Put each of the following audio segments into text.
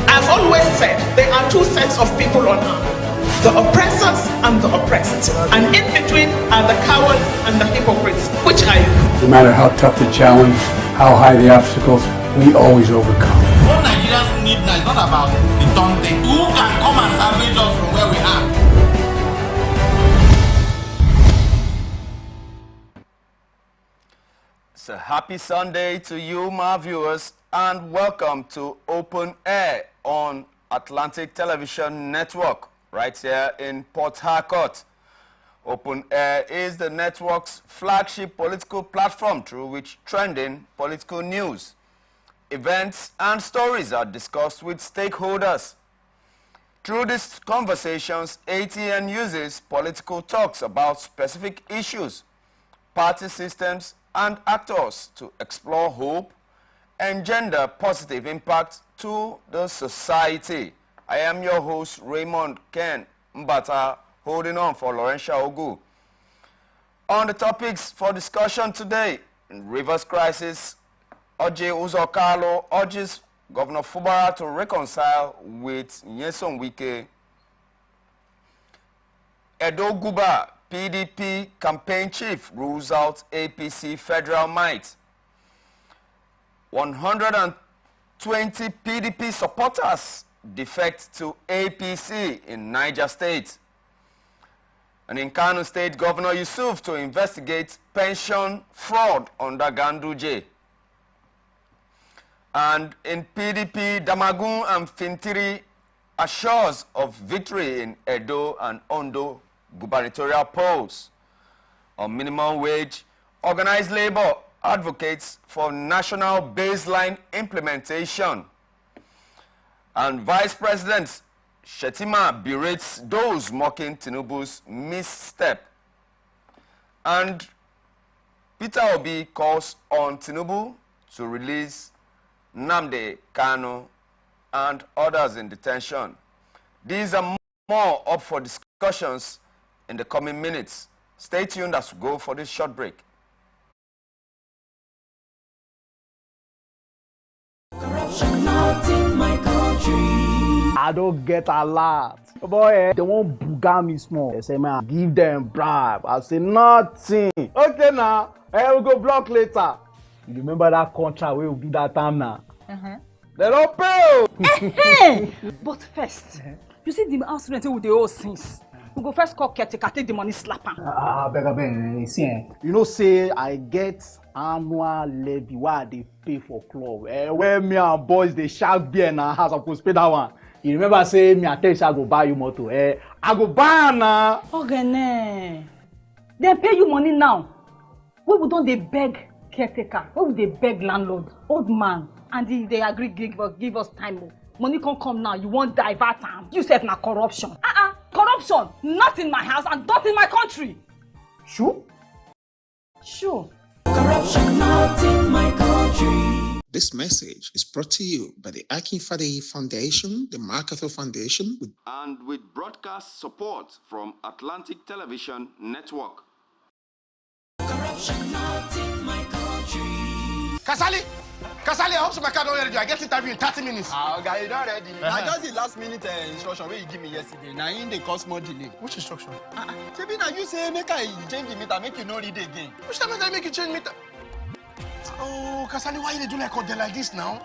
I've always said there are two sets of people on earth, the oppressors and the oppressed. And in between are the cowards and the hypocrites. Which are you? No matter how tough the challenge, how high the obstacles, we always overcome. What Nigerians need now is not about the taunting. Who can come and salvage us from where we are? So happy Sunday to you, my viewers, and welcome to Open Air on Atlantic Television Network, right here in Port Harcourt. Open Air is the network's flagship political platform through which trending political news, events, and stories are discussed with stakeholders. Through these conversations, ATN uses political talks about specific issues, party systems, and actors to explore hope, engender positive impact to the society. I am your host, Raymond Ken Mbata, holding on for Laurentia Ogu. On the topics for discussion today, in Rivers crisis, Oje Uzokalo urges Governor Fubara to reconcile with Nyesom Wike. Edo Guba, PDP campaign chief, rules out APC federal might. 120 PDP supporters defect to APC in Niger State. And in Kano State, Governor Yusuf to investigate pension fraud under Ganduje. And in PDP, Damagun and Fintiri assures of victory in Edo and Ondo gubernatorial polls. On minimum wage, organized labor advocates for national baseline implementation. And Vice President Shetima berates those mocking Tinubu's misstep. And Peter Obi calls on Tinubu to release Nnamdi Kanu and others in detention. These are more up for discussions in the coming minutes. Stay tuned as we go for this short break. Corruption not in my country. I don't get a lot. Boy, they won't booga me small. They say, man, give them bribe. I say, nothing. Okay, now, we'll go block later. You remember that contract we will do that time now? They don't pay. But first, you see the house rent with the old things. We go first call caretaker, take the money, slap him. Beg, see, you know, say I get annual levy why they pay for club. Where me and boys they shark beer in our house, I could pay that one. You remember say me I tell you I go buy you motor. I go buy now. Okay, they pay you money now. We don't they beg caretaker? Why would they beg landlord, old man, and they agree give us time? Money can't come now. You won't divert time. You said na corruption. Corruption, not in my house and not in my country. Sure? Sure. Corruption not in my country. This message is brought to you by the Akinfade Foundation, the MacArthur Foundation, and with broadcast support from Atlantic Television Network. Corruption not in my country. Kasali! Kasali, I hope so my car don't ready. I get interview in 30 minutes. Okay, you don't ready. I just the last minute instruction where you give me yesterday. Now in the cause more delay. Which instruction? Maybe now you say make I change the meter, make you not read again. Which time did I make you change meter? Oh, Kasali, why you do like this now?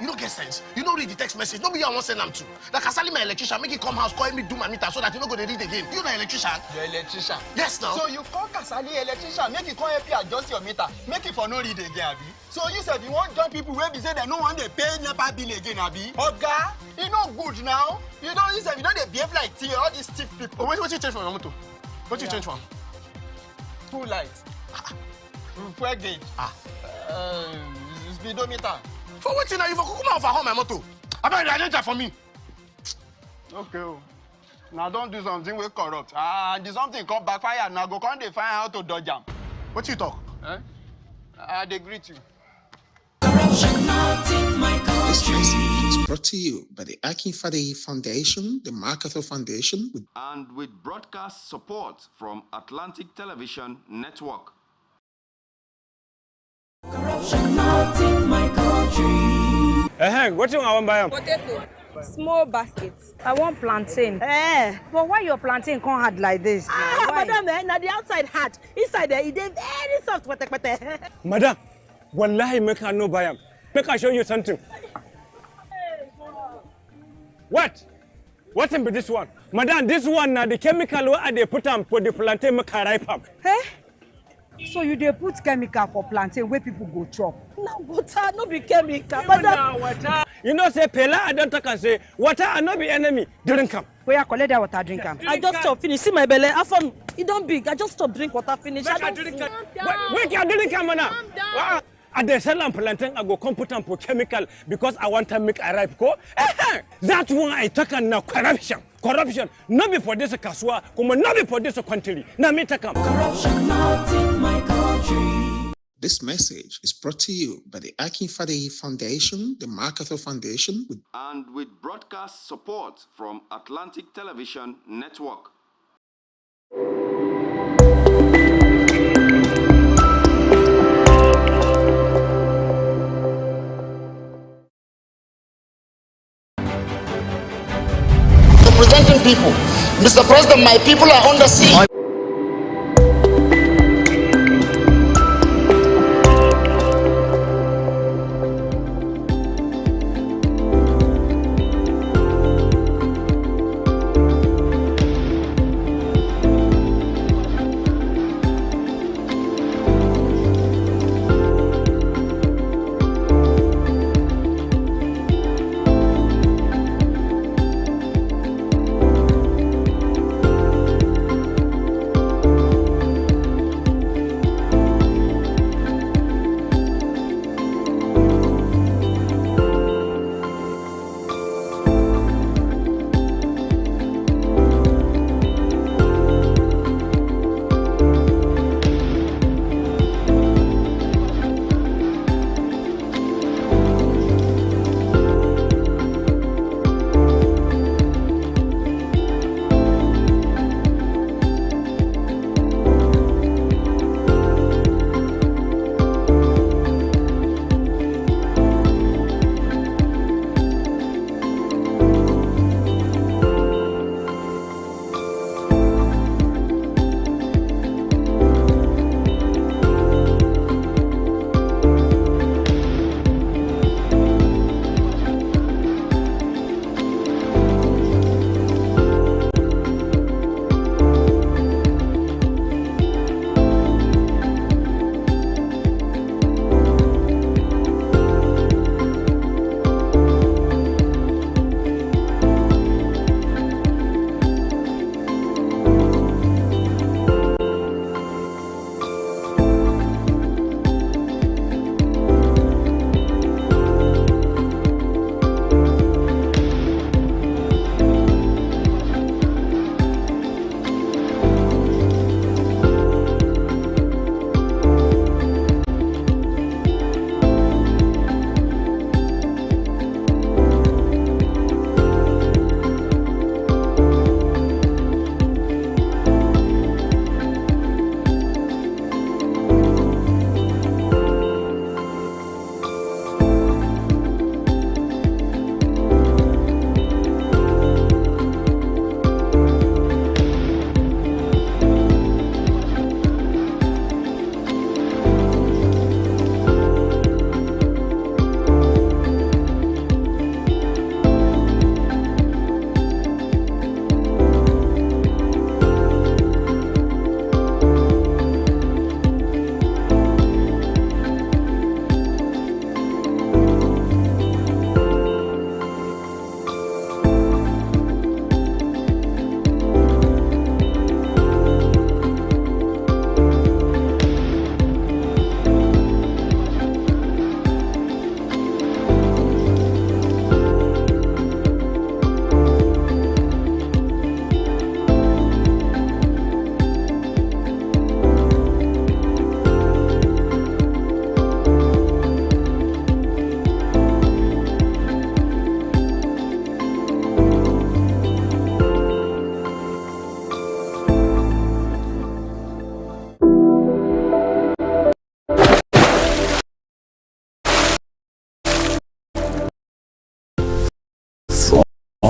You don't get sense. You don't read the text message. Nobody I want send them to. Like Kasali, my electrician, make it come house, call me do my meter so that you don't go to read again. You the electrician? You're electrician. Yes, now. So you call Kasali electrician, make it come help you adjust your meter, make it for no read again, Abi. So you said you want join people where be say they no want they pay NEPA bill again, Abi. Oga, you know good now. You don't use you know they behave like tea, all these stiff people. Oh, what you change for your motor? What you change for? Two lights. Fuel gauge. Speedometer. For what now? You for come over home my motor. I better identify for me. Okay. Now don't do something we corrupt. And something come backfire. Now go come they find how to dodge them. What you talk? They greet you. Corruption not in my This country. message is brought to you by the Akinfade Foundation, the MacArthur Foundation, And with broadcast support from Atlantic Television Network. Corruption not in my country. What do you want to buy? Potato. Small baskets. I want plantain. But why your plantain can't hard like this? Madam, now the outside hard. Inside there, it is very soft. Madam, wallahi make I no buy am. Make I show you something. What? What in this one? Madam, this one now the chemical where they put on for the plantain make I ripe up. So you dey put chemical for plantain where people go chop? No water, no be chemical. Water. You know say Pela I don't talk and say water and not be enemy. Drink am. Where you collect that water, drink am. I just stop finish. See my belly. After it don't big. I just stop drink water finish. I don't drink. Wait, you drink am now. I dey sell am plantain. I go come put am for chemical because I want to make a ripe ko. That one I talk now corruption. Corruption. Not be for this kaswa. Come not be for this country. Now me take am. Corruption not in my country. This message is brought to you by the Akinfade Foundation, the MacArthur Foundation, and with broadcast support from Atlantic Television Network. Representing people. Mr. President, my people are under siege.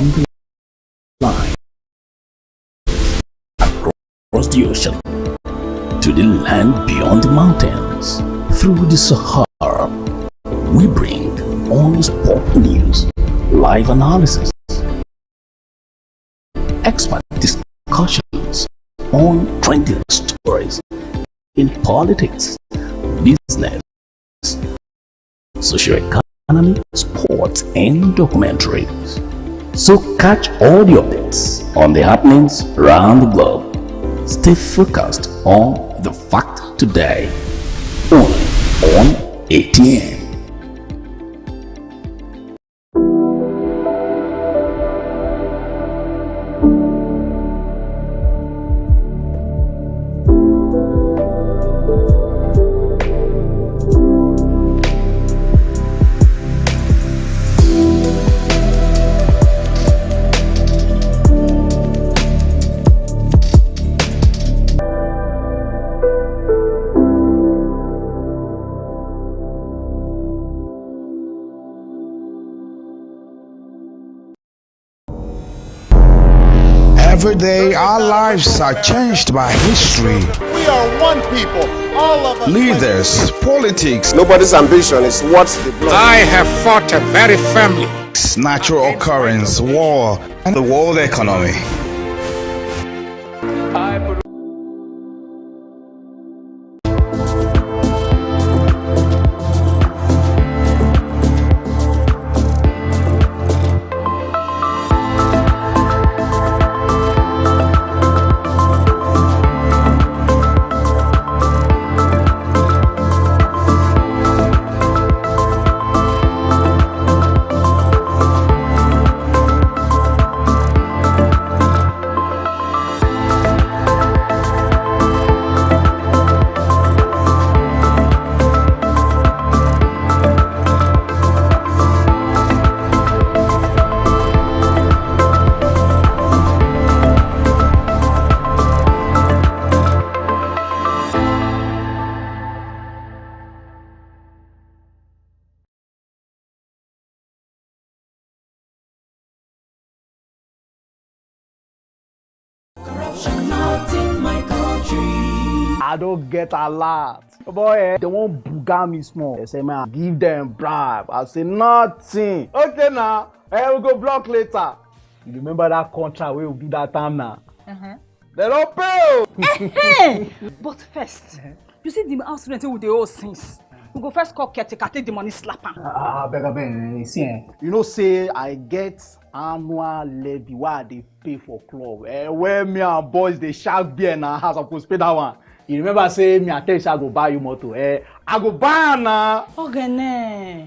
beyond the line, across the ocean, to the land beyond the mountains, through the Sahara. We bring on-the-spot news, live analysis, expert discussions on trending stories in politics, business, socio-economy, sports, and documentaries. So catch all the updates on the happenings around the globe. Stay focused on the fact today, only on ATN. Every day, our lives are changed by history. We are one people, all of us. Leaders, politics. Nobody's ambition is what they blood. I have fought a very firmly. Natural occurrence, war, and the world economy. I don't get a lot. Boy, they won't booga me small. They say, man, give them bribe. I say, nothing. Okay, now, we'll go block later. You remember that contract we will do that time now? They don't pay. But first, you see the house rent with the old things. We go first call caretaker, take the money, slap him. Beg, see, you know, say I get annual levy why they pay for club. Where me and boys they shout beer in our house, I supposed to pay that one. You remember say me and tell you I go buy you motor. I go buy now. Okay, nah.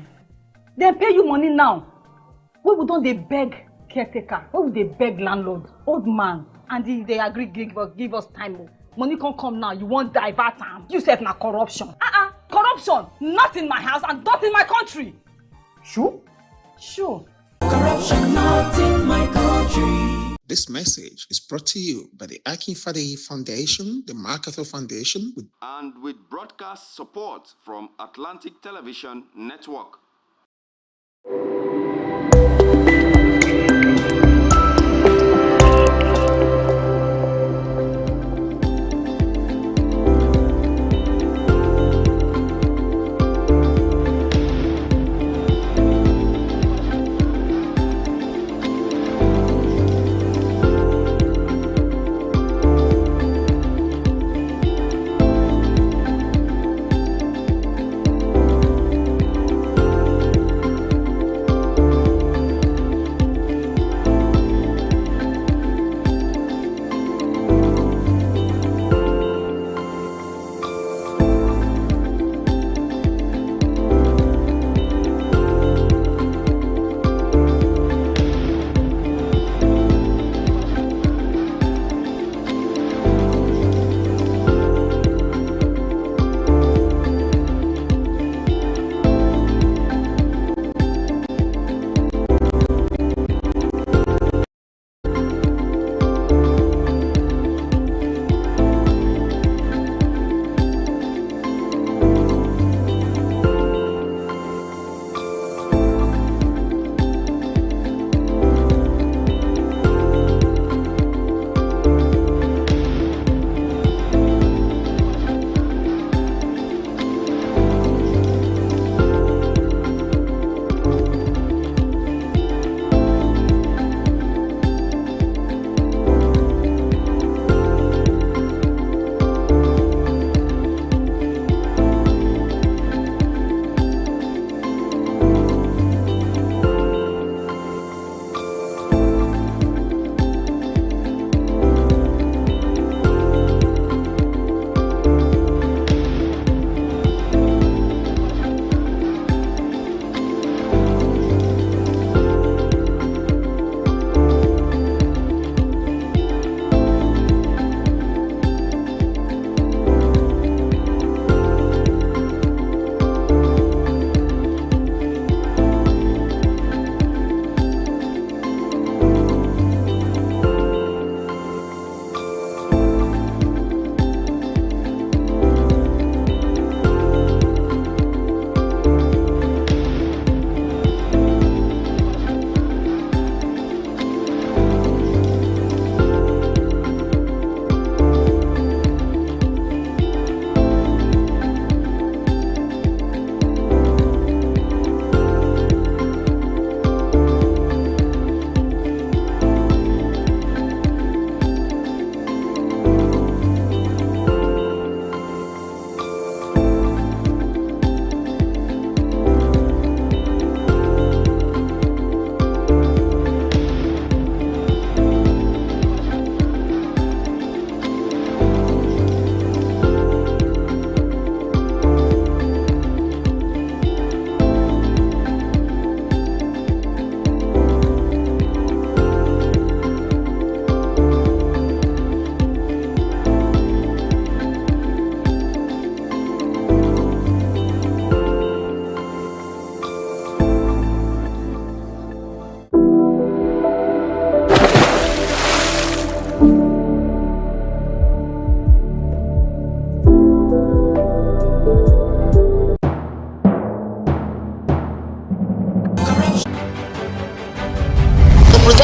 They pay you money now. We don't they beg caretaker? We they beg landlord, old man, and they agree give us time. Money can't come now. You won't divert time. You said na corruption. Corruption, not in my house and not in my country. Sure? Sure. Corruption not in my country. This message is brought to you by the Akinfade Foundation, the MacArthur Foundation, and with broadcast support from Atlantic Television Network.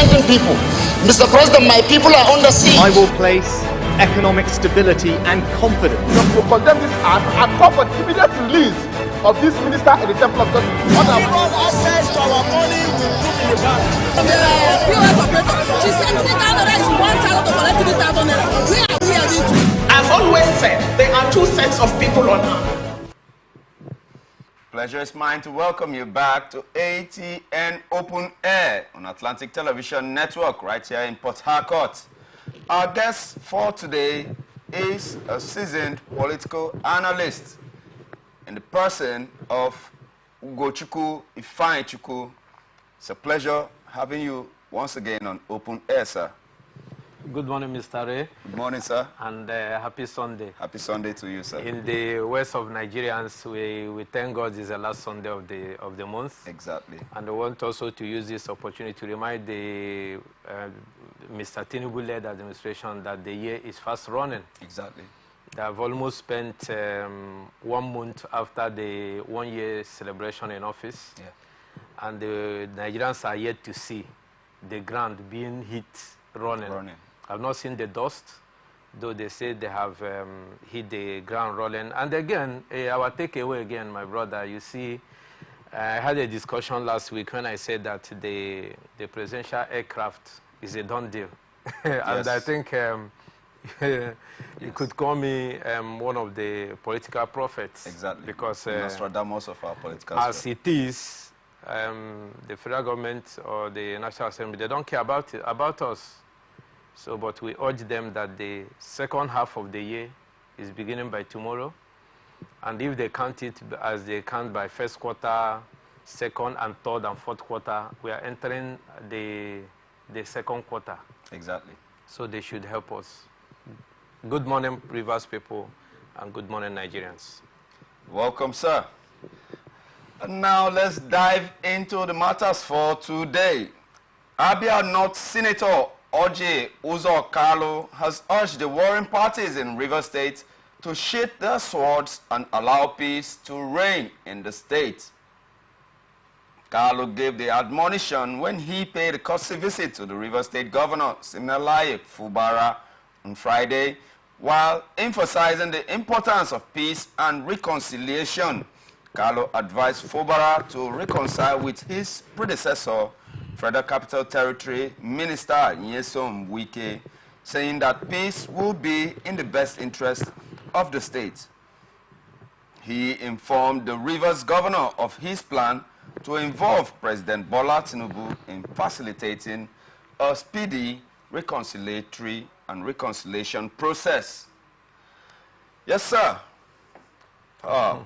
representing people. Mr. President, my people are under siege. I will place economic stability and confidence. To condemn this act and call for the immediate release of this minister in the Temple of Justice. Access to our money to put in the bank. She said 3,000 naira, she wants to collect 3,000 naira. Where are we heading to? I've always said there are two sets of people on earth. Pleasure is mine to welcome you back to ATN Open Air on Atlantic Television Network right here in Port Harcourt. Our guest for today is a seasoned political analyst in the person of Ugochukwu Ifeanyichukwu. It's a pleasure having you once again on Open Air, sir. Good morning, Mr. Ray. Good morning, sir. And happy Sunday. Happy Sunday to you, sir. In the west of Nigerians, we thank God it's the last Sunday of the month. Exactly. And I want also to use this opportunity to remind the Mr. Tinubu-led administration that the year is fast running. Exactly. They have almost spent 1 month after the 1 year celebration in office. Yeah. And the Nigerians are yet to see the ground being hit running. I've not seen the dust, though they say they have hit the ground rolling. And again, our takeaway again, my brother, you see, I had a discussion last week when I said that the presidential aircraft is a done deal. And I think you could call me one of the political prophets. Exactly. Because Nostradamus of our political as it is, the federal government or the National Assembly, they don't care about us. So, but we urge them that the second half of the year is beginning by tomorrow. And if they count it as they count by first quarter, second and third and fourth quarter, we are entering the second quarter. Exactly. So they should help us. Good morning, Rivers people, and good morning, Nigerians. Welcome, sir. And now let's dive into the matters for today. Abia North Senator Oje Uzo-Kalu has urged the warring parties in Rivers State to sheath their swords and allow peace to reign in the state. Kalu gave the admonition when he paid a courtesy visit to the Rivers State Governor, Siminalayi Fubara, on Friday, while emphasizing the importance of peace and reconciliation. Kalu advised Fubara to reconcile with his predecessor, Federal Capital Territory Minister Nyesom Wike, saying that peace will be in the best interest of the state. He informed the Rivers Governor of his plan to involve President Bola Tinubu in facilitating a speedy reconciliatory and reconciliation process. Yes, sir.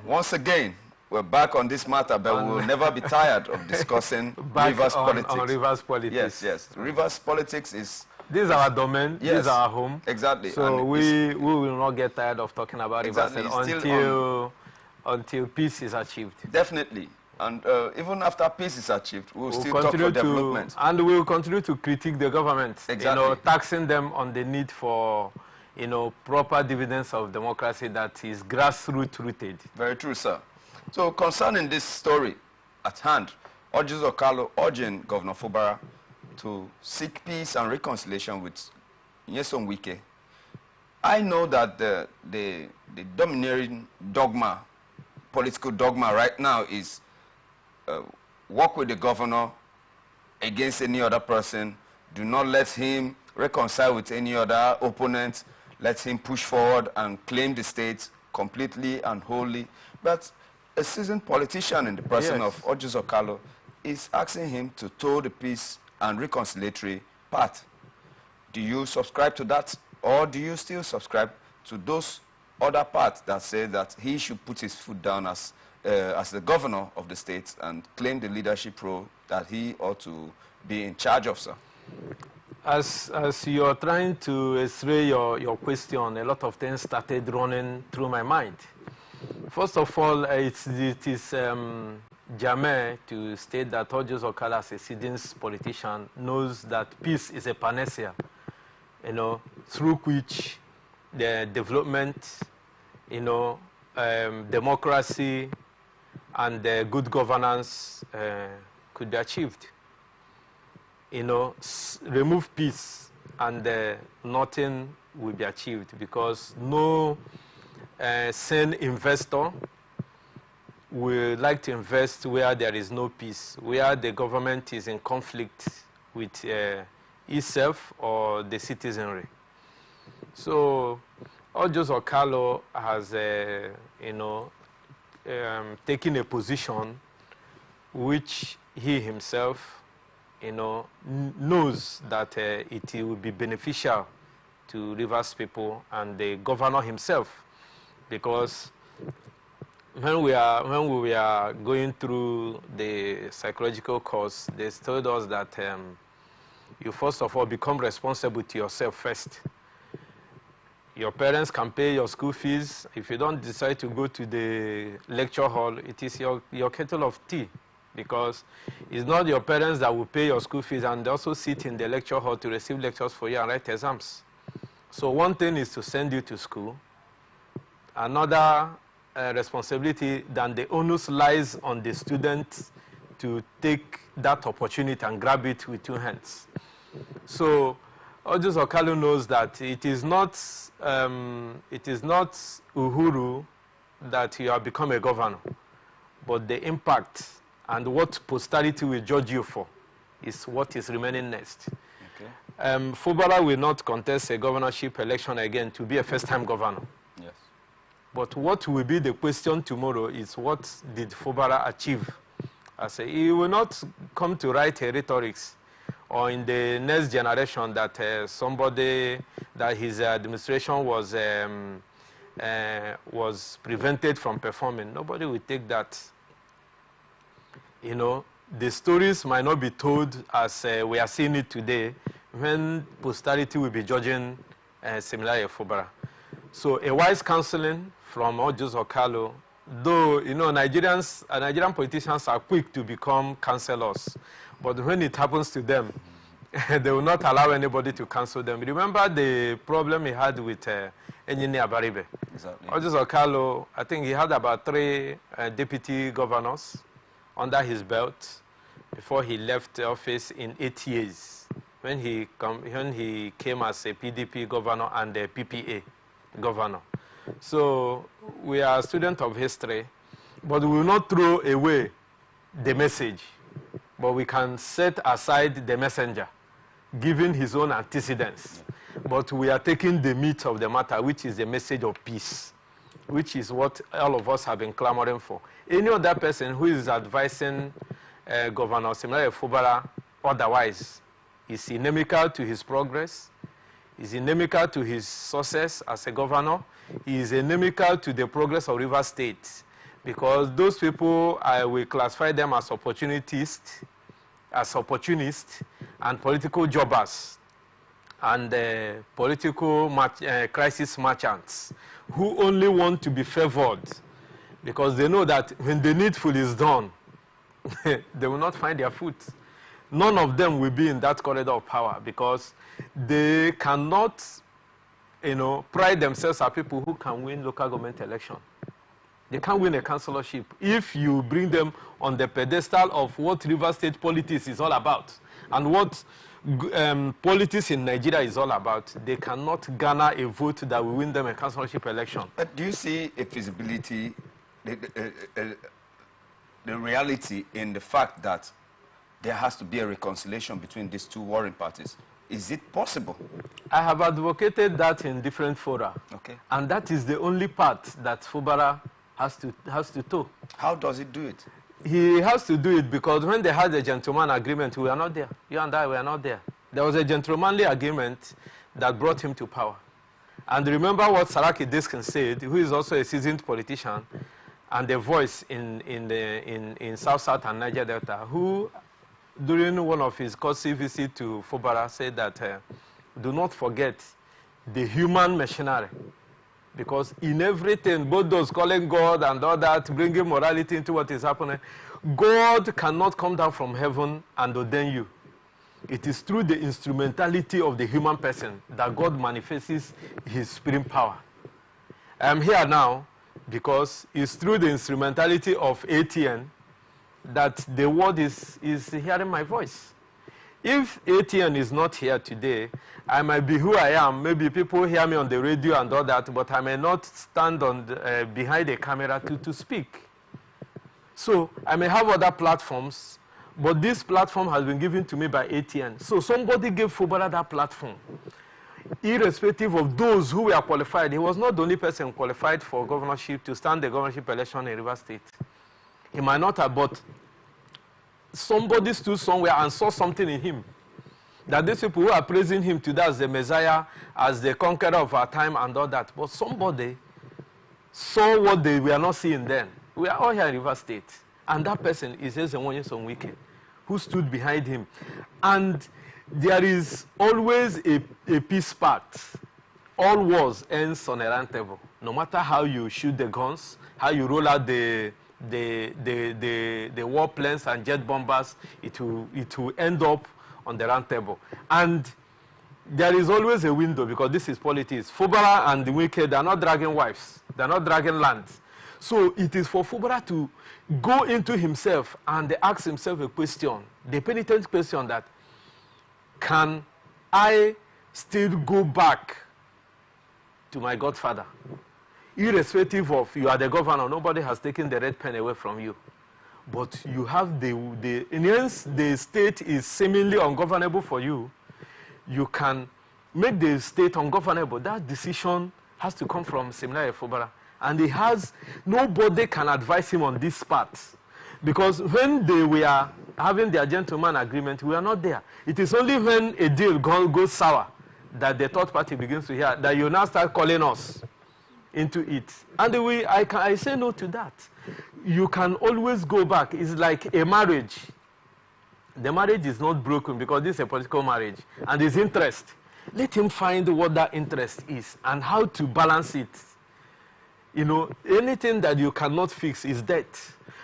Once again, we're back on this matter, but we will never be tired of discussing Rivers politics. On Rivers politics. Yes, yes. Rivers politics is... This is our domain. Yes, this is our home. Exactly. So we will not get tired of talking about exactly, Rivers until peace is achieved. Definitely. And even after peace is achieved, we'll still talk for development. And we will continue to critique the government. Exactly. Taxing them on the need for, proper dividends of democracy that is grassroots rooted. Very true, sir. So concerning this story at hand, Oje Uzo-Kalu urging Governor Fubara to seek peace and reconciliation with Nyesom Wike. I know that the domineering dogma, political dogma right now is work with the governor against any other person. Do not let him reconcile with any other opponent. Let him push forward and claim the state completely and wholly. But a seasoned politician in the person of Oje Uzo-Kalu is asking him to toe the peace and reconciliatory path. Do you subscribe to that, or do you still subscribe to those other parts that say that he should put his foot down as the governor of the state and claim the leadership role that he ought to be in charge of, sir? As you're trying to x-ray your question, a lot of things started running through my mind. First of all, it is Jameh to state that Oje Uzo-Kalu, as a sitting politician, knows that peace is a panacea, through which the development, democracy, and good governance could be achieved. remove peace and nothing will be achieved, because no sane investor will like to invest where there is no peace, where the government is in conflict with itself or the citizenry. So Ojos Okalo has, taken a position which he himself, knows that it will be beneficial to Rivers people and the governor himself, because when we are going through the psychological course, they told us that you first of all become responsible to yourself first. Your parents can pay your school fees. If you don't decide to go to the lecture hall, it is your kettle of tea, because it's not your parents that will pay your school fees and also sit in the lecture hall to receive lectures for you and write exams. So one thing is to send you to school. Another responsibility than the onus lies on the student to take that opportunity and grab it with two hands. So Ojos Okalo knows that it is not Uhuru that you have become a governor, but the impact and what posterity will judge you for is what is remaining next. Okay. Fubara will not contest a governorship election again to be a first-time governor. Yes. But what will be the question tomorrow is, what did Fubara achieve? I say he will not come to write a rhetorics or in the next generation that that his administration was prevented from performing. Nobody will take that. The stories might not be told as we are seeing it today, when posterity will be judging similar Fubara. So a wise counseling from Ojos Okalo, though Nigerian politicians are quick to become counselors, but when it happens to them, they will not allow anybody to counsel them. Remember the problem he had with Engineer Baribe? Exactly. Ojos Okalo, I think he had about 3 deputy governors under his belt before he left office in 8 years, when he came as a PDP governor and a PPA governor. So we are students of history, but we will not throw away the message, but we can set aside the messenger, given his own antecedents. But we are taking the meat of the matter, which is the message of peace, which is what all of us have been clamoring for. Any other person who is advising Governor Simeon Fubara otherwise is inimical to his progress, is inimical to his success as a governor, he is inimical to the progress of Rivers State, because those people, I will classify them as opportunists and political jobbers and political crisis merchants who only want to be favored, because they know that when the needful is done, they will not find their foot. None of them will be in that corridor of power, because they cannot, pride themselves as people who can win local government election. They can't win a councillorship. If you bring them on the pedestal of what River State politics is all about and what politics in Nigeria is all about, they cannot garner a vote that will win them a councillorship election. But do you see a feasibility, the reality in the fact that there has to be a reconciliation between these two warring parties? Is it possible? I have advocated that in different fora. Okay. And that is the only part that Fubara has to toe. How does it do it? He has to do it because when they had a gentleman agreement, we were not there. You and I were not there. There was a gentlemanly agreement that brought him to power. And remember what Saraki Diskin said, who is also a seasoned politician and a voice in South and Niger Delta, who during one of his courtesy visit to Fubara said that do not forget the human machinery, because in everything, both those calling God and all that, bringing morality into what is happening, God cannot come down from heaven and ordain you. It is through the instrumentality of the human person that God manifests his spirit power. I am here now because it's through the instrumentality of ATN that the world is hearing my voice. If ATN is not here today, I might be who I am. Maybe people hear me on the radio and all that, but I may not stand on the, behind a camera to speak. So I may have other platforms, but this platform has been given to me by ATN. So somebody gave Fubara that platform. Irrespective of those who were qualified, he was not the only person qualified for governorship to stand the governorship election in Rivers State. He might not have, but somebody stood somewhere and saw something in him. That these people who are praising him today as the Messiah, as the conqueror of our time and all that, but somebody saw what they were not seeing then. We are all here in Rivers State. And that person is Ezenwonye Sonwike, who stood behind him. And there is always a peace pact. All wars ends on a round table. No matter how you shoot the guns, how you roll out the warplanes and jet bombers, it will end up on the round table. And there is always a window, because this is politics. Fubara and the Wike, they are not dragging wives. They are not dragging lands. So it is for Fubara to go into himself and ask himself a question, the penitent question that, can I still go back to my godfather? Irrespective of you are the governor, nobody has taken the red pen away from you. But you have once the state is seemingly ungovernable for you, you can make the state ungovernable. That decision has to come from Seminary Fubara. And nobody can advise him on this part. Because when they were having their gentleman agreement, we are not there. It is only when a deal goes sour that the third party begins to hear, that you now start calling us into it. And I say no to that. You can always go back. It's like a marriage. The marriage is not broken because this is a political marriage. And there's interest. Let him find what that interest is and how to balance it. You know, anything that you cannot fix is debt.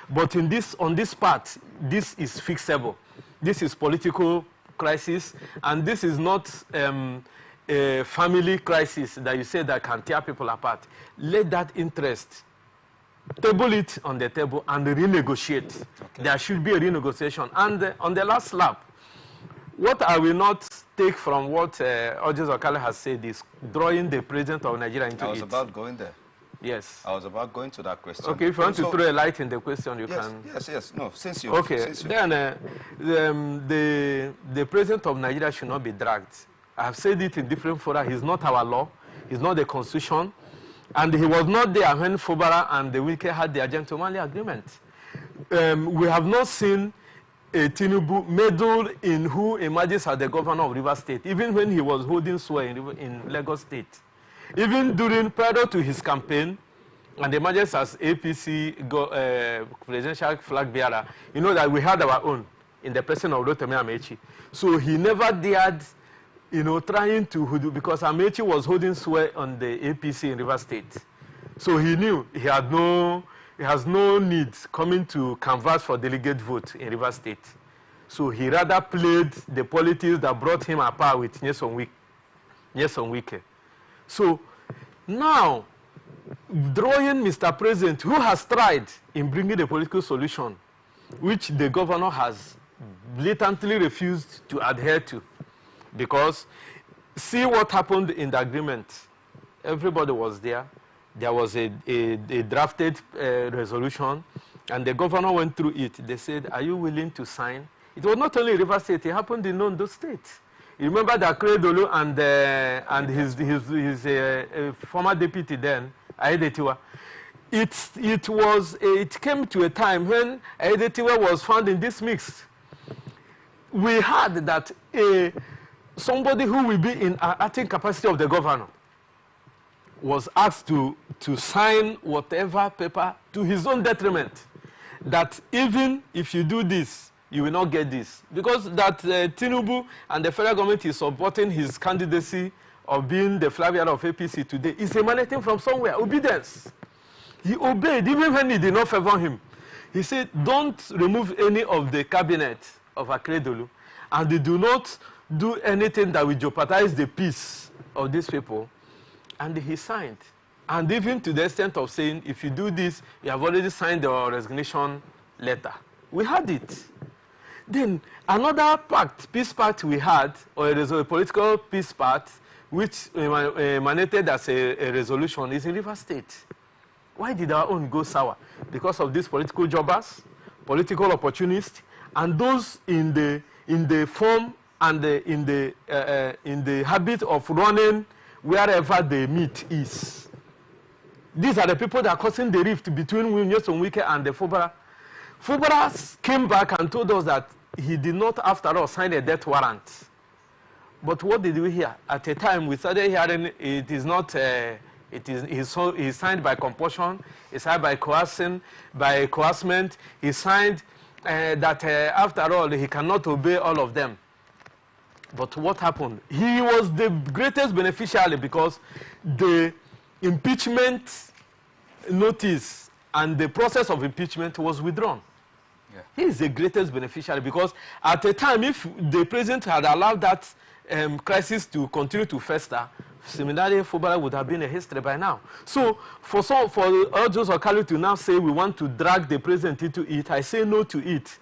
But on this part, this is fixable. This is political crisis, and this is not a family crisis that you say that can tear people apart. Let that interest, table it on the table and renegotiate. Okay. There should be a renegotiation. And on the last lap, what I will not take from what Ojes Okale has said is drawing the president of Nigeria into it. I was about going there. Yes. I was about going to that question. Okay, if you want to throw a light in the question, you can. Yes. No, since you. Okay, since you. then the president of Nigeria should not be dragged. I have said it in different fora. He's not our law. He's not the constitution. And he was not there when Fubara and the Wike had their gentlemanly agreement. We have not seen a Tinubu meddle in who emerges as the governor of Rivers State, even when he was holding sway in Lagos State. Even prior to his campaign, and emerges as APC presidential flag bearer, you know that we had our own in the person of Rotimi Amechi. So he never dared, trying to, because Amechi was holding sway on the APC in Rivers State. So he knew he has no need coming to canvass for delegate vote in Rivers State. So he rather played the politics that brought him apart with Nyesom Wike. So now, drawing Mr. President, who has tried in bringing a political solution, which the governor has blatantly refused to adhere to, because see what happened in the agreement. Everybody was there. There was a drafted resolution, and the governor went through it. They said, are you willing to sign? It was not only Rivers State, it happened in Ondo State. You remember that Kredolu and his former deputy then, Aidetiwa. It came to a time when Aidetiwa was found in this mix. We heard that somebody who will be in acting capacity of the governor was asked to sign whatever paper to his own detriment. That even if you do this, you will not get this. Because that Tinubu and the federal government is supporting his candidacy of being the flag bearer of APC today is emanating from somewhere. Obedience. He obeyed even when he did not favor him. He said, don't remove any of the cabinet of Akredolu, and they do not do anything that will jeopardize the peace of these people. And he signed. And even to the extent of saying, if you do this, you have already signed the resignation letter. We had it. Then another pact, peace pact we had, or a political peace pact, which emanated as a resolution, is in River State. Why did our own go sour? Because of these political jobbers, political opportunists, and those in the form and in the habit of running wherever they meet is. These are the people that are causing the rift between Nyesom Wike and the Fubara. Fubara came back and told us that he did not, after all, sign a death warrant. But what did we hear? At a time, we started hearing it is not, he's signed by compulsion, he's signed by coercement, he signed that after all, he cannot obey all of them. But what happened? He was the greatest beneficiary because the impeachment notice and the process of impeachment was withdrawn. Yeah. He is the greatest beneficiary because at a time, if the president had allowed that crisis to continue to fester, similarly, Fubara would have been a history by now. So for all those Okalu to now say we want to drag the president into it, I say no to it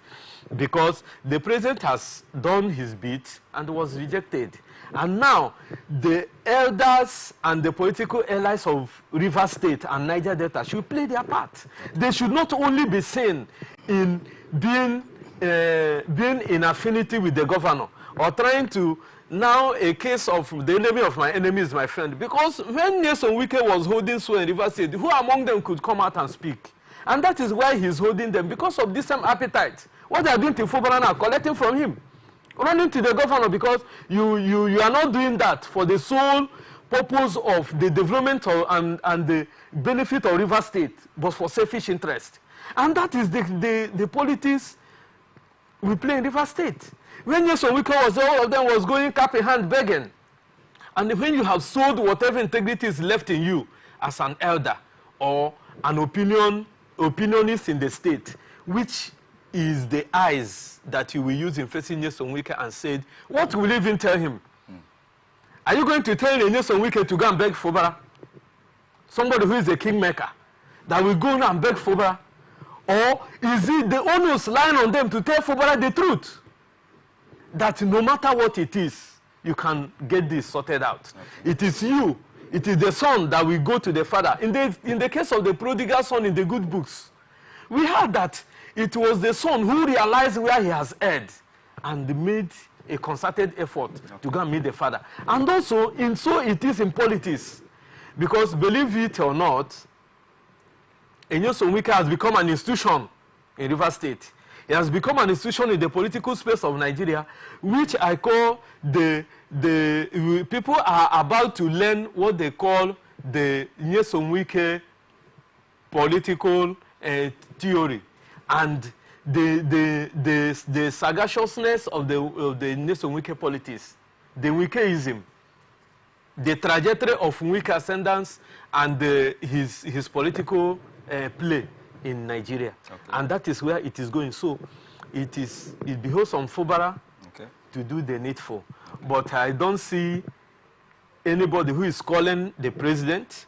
because the president has done his bit and was rejected. And now the elders and the political allies of River State and Niger Delta should play their part. They should not only be seen in being in affinity with the governor or trying to now a case of the enemy of my enemy is my friend. Because when Nyesom Wike was holding so in River State, who among them could come out and speak? And that is why he's holding them, because of this same appetite. What they are doing to Fubara now, collecting from him. Running to the governor because you are not doing that for the sole purpose of the development and the benefit of River State, but for selfish interest. And that is the politics we play in River State. When Nyesom Wike was, all of them was going cap in hand begging. And when you have sold whatever integrity is left in you as an elder or an opinionist in the state, which is the eyes that you will use in facing Nyesom Wike and said, what will you even tell him? Are you going to tell Nyesom Wike to go and beg Fubara? Somebody who is a kingmaker that will go and beg Fubara? Or is it the onus lying on them to tell Fubara the truth? That no matter what it is, you can get this sorted out. Okay. It is you, it is the son that will go to the father. In the case of the prodigal son in the good books, we heard that it was the son who realized where he has erred and made a concerted effort to go and meet the father. And also, so it is in politics. Because believe it or not, Nyesom Wike has become an institution in River State. It has become an institution in the political space of Nigeria, which I call the people are about to learn what they call the Nyesom Wike political theory. And the sagaciousness of the Nyesom Wike politics, the Wikeism, the trajectory of Wike ascendance, and his political play in Nigeria. Okay. And that is where it is going. So it behoves on Fubara to do the needful. But I don't see anybody who is calling the president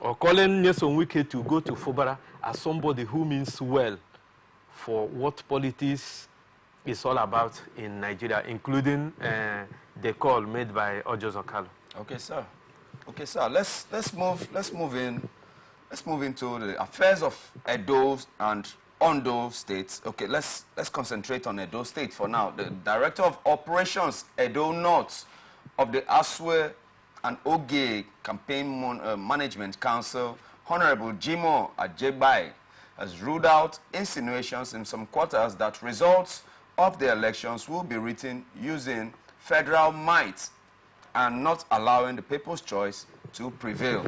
or calling Nyesom Wike to go to Fubara as somebody who means well for what politics is all about in Nigeria, including the call made by Ojos Okalu. Okay, sir. Okay, sir. Let's move into the affairs of Edo and Ondo states. Okay, let's concentrate on Edo State for now. The Director of Operations Edo North of the Aswe and Oge Campaign Management Council, Honorable Jimo Ajegbai, has ruled out insinuations in some quarters that results of the elections will be written using federal might and not allowing the people's choice to prevail.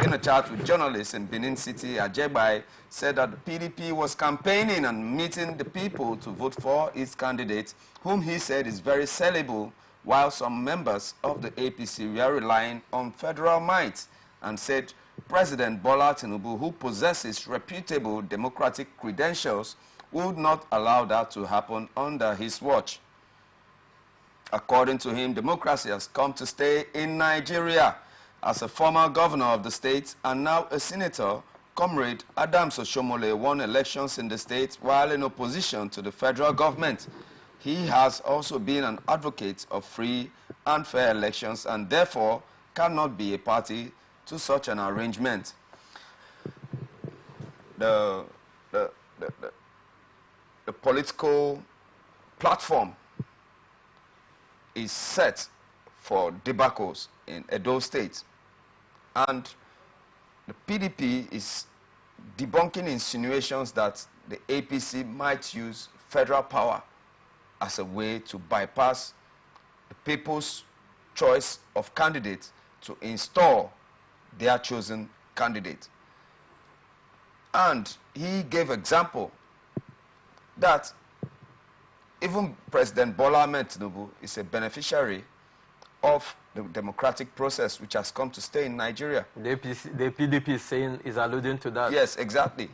In a chat with journalists in Benin City, Ajegbai said that the PDP was campaigning and meeting the people to vote for its candidate, whom he said is very sellable, while some members of the APC were relying on federal might, and said President Bola Tinubu, who possesses reputable democratic credentials, would not allow that to happen under his watch. According to him, democracy has come to stay in Nigeria. As a former governor of the state and now a senator, Comrade Adams Oshomole won elections in the state while in opposition to the federal government. He has also been an advocate of free and fair elections and therefore cannot be a party to such an arrangement. The political platform is set for debacles in Edo State, and the PDP is debunking insinuations that the APC might use federal power as a way to bypass the people's choice of candidates to install their chosen candidate. And he gave example that even President Bola Ahmed Tinubu is a beneficiary of the democratic process which has come to stay in Nigeria. The PDP is alluding to that. Yes, exactly.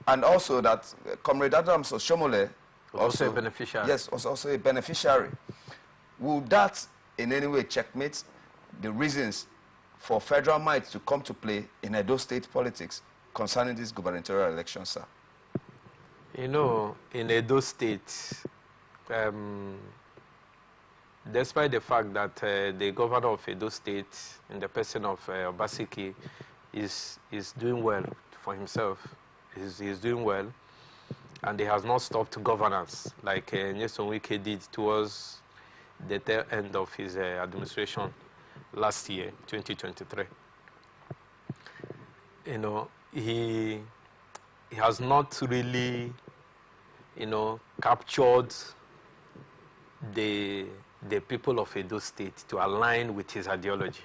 And also that Comrade Adams Oshomole was also a beneficiary. Yes, was also a beneficiary. Would that in any way checkmate the reasons for federal might to come to play in Edo State politics concerning this gubernatorial election, sir? You know, in Edo State, despite the fact that the governor of Edo State, in the person of Obaseki, is doing well for himself, he's doing well, and he has not stopped governance like Nyesom Wike did towards the tail end of his administration last year, 2023. You know, he has not really, you know, captured the people of Edo State to align with his ideology.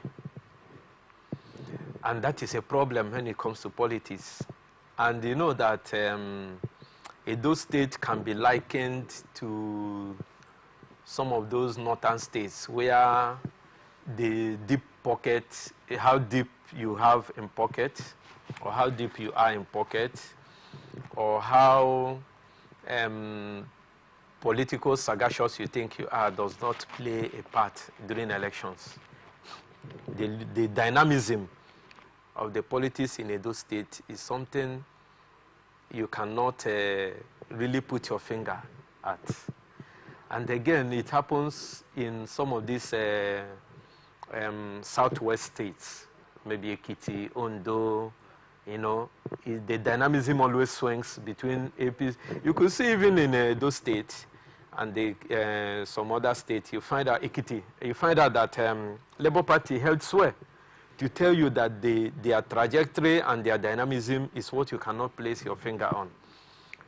And that is a problem when it comes to politics. And you know that Edo State can be likened to some of those northern states where the deep pocket, how deep you have in pocket, or how deep you are in pocket, or how political sagacious you think you are does not play a part during elections. The dynamism of the politics in Edo State is something you cannot really put your finger at. And again, it happens in some of these southwest states, maybe Ekiti, Ondo, you know, the dynamism always swings between APs. You could see even in those states and some other states, you find out Ekiti, you find out that Labour Party held sway to tell you that their trajectory and their dynamism is what you cannot place your finger on.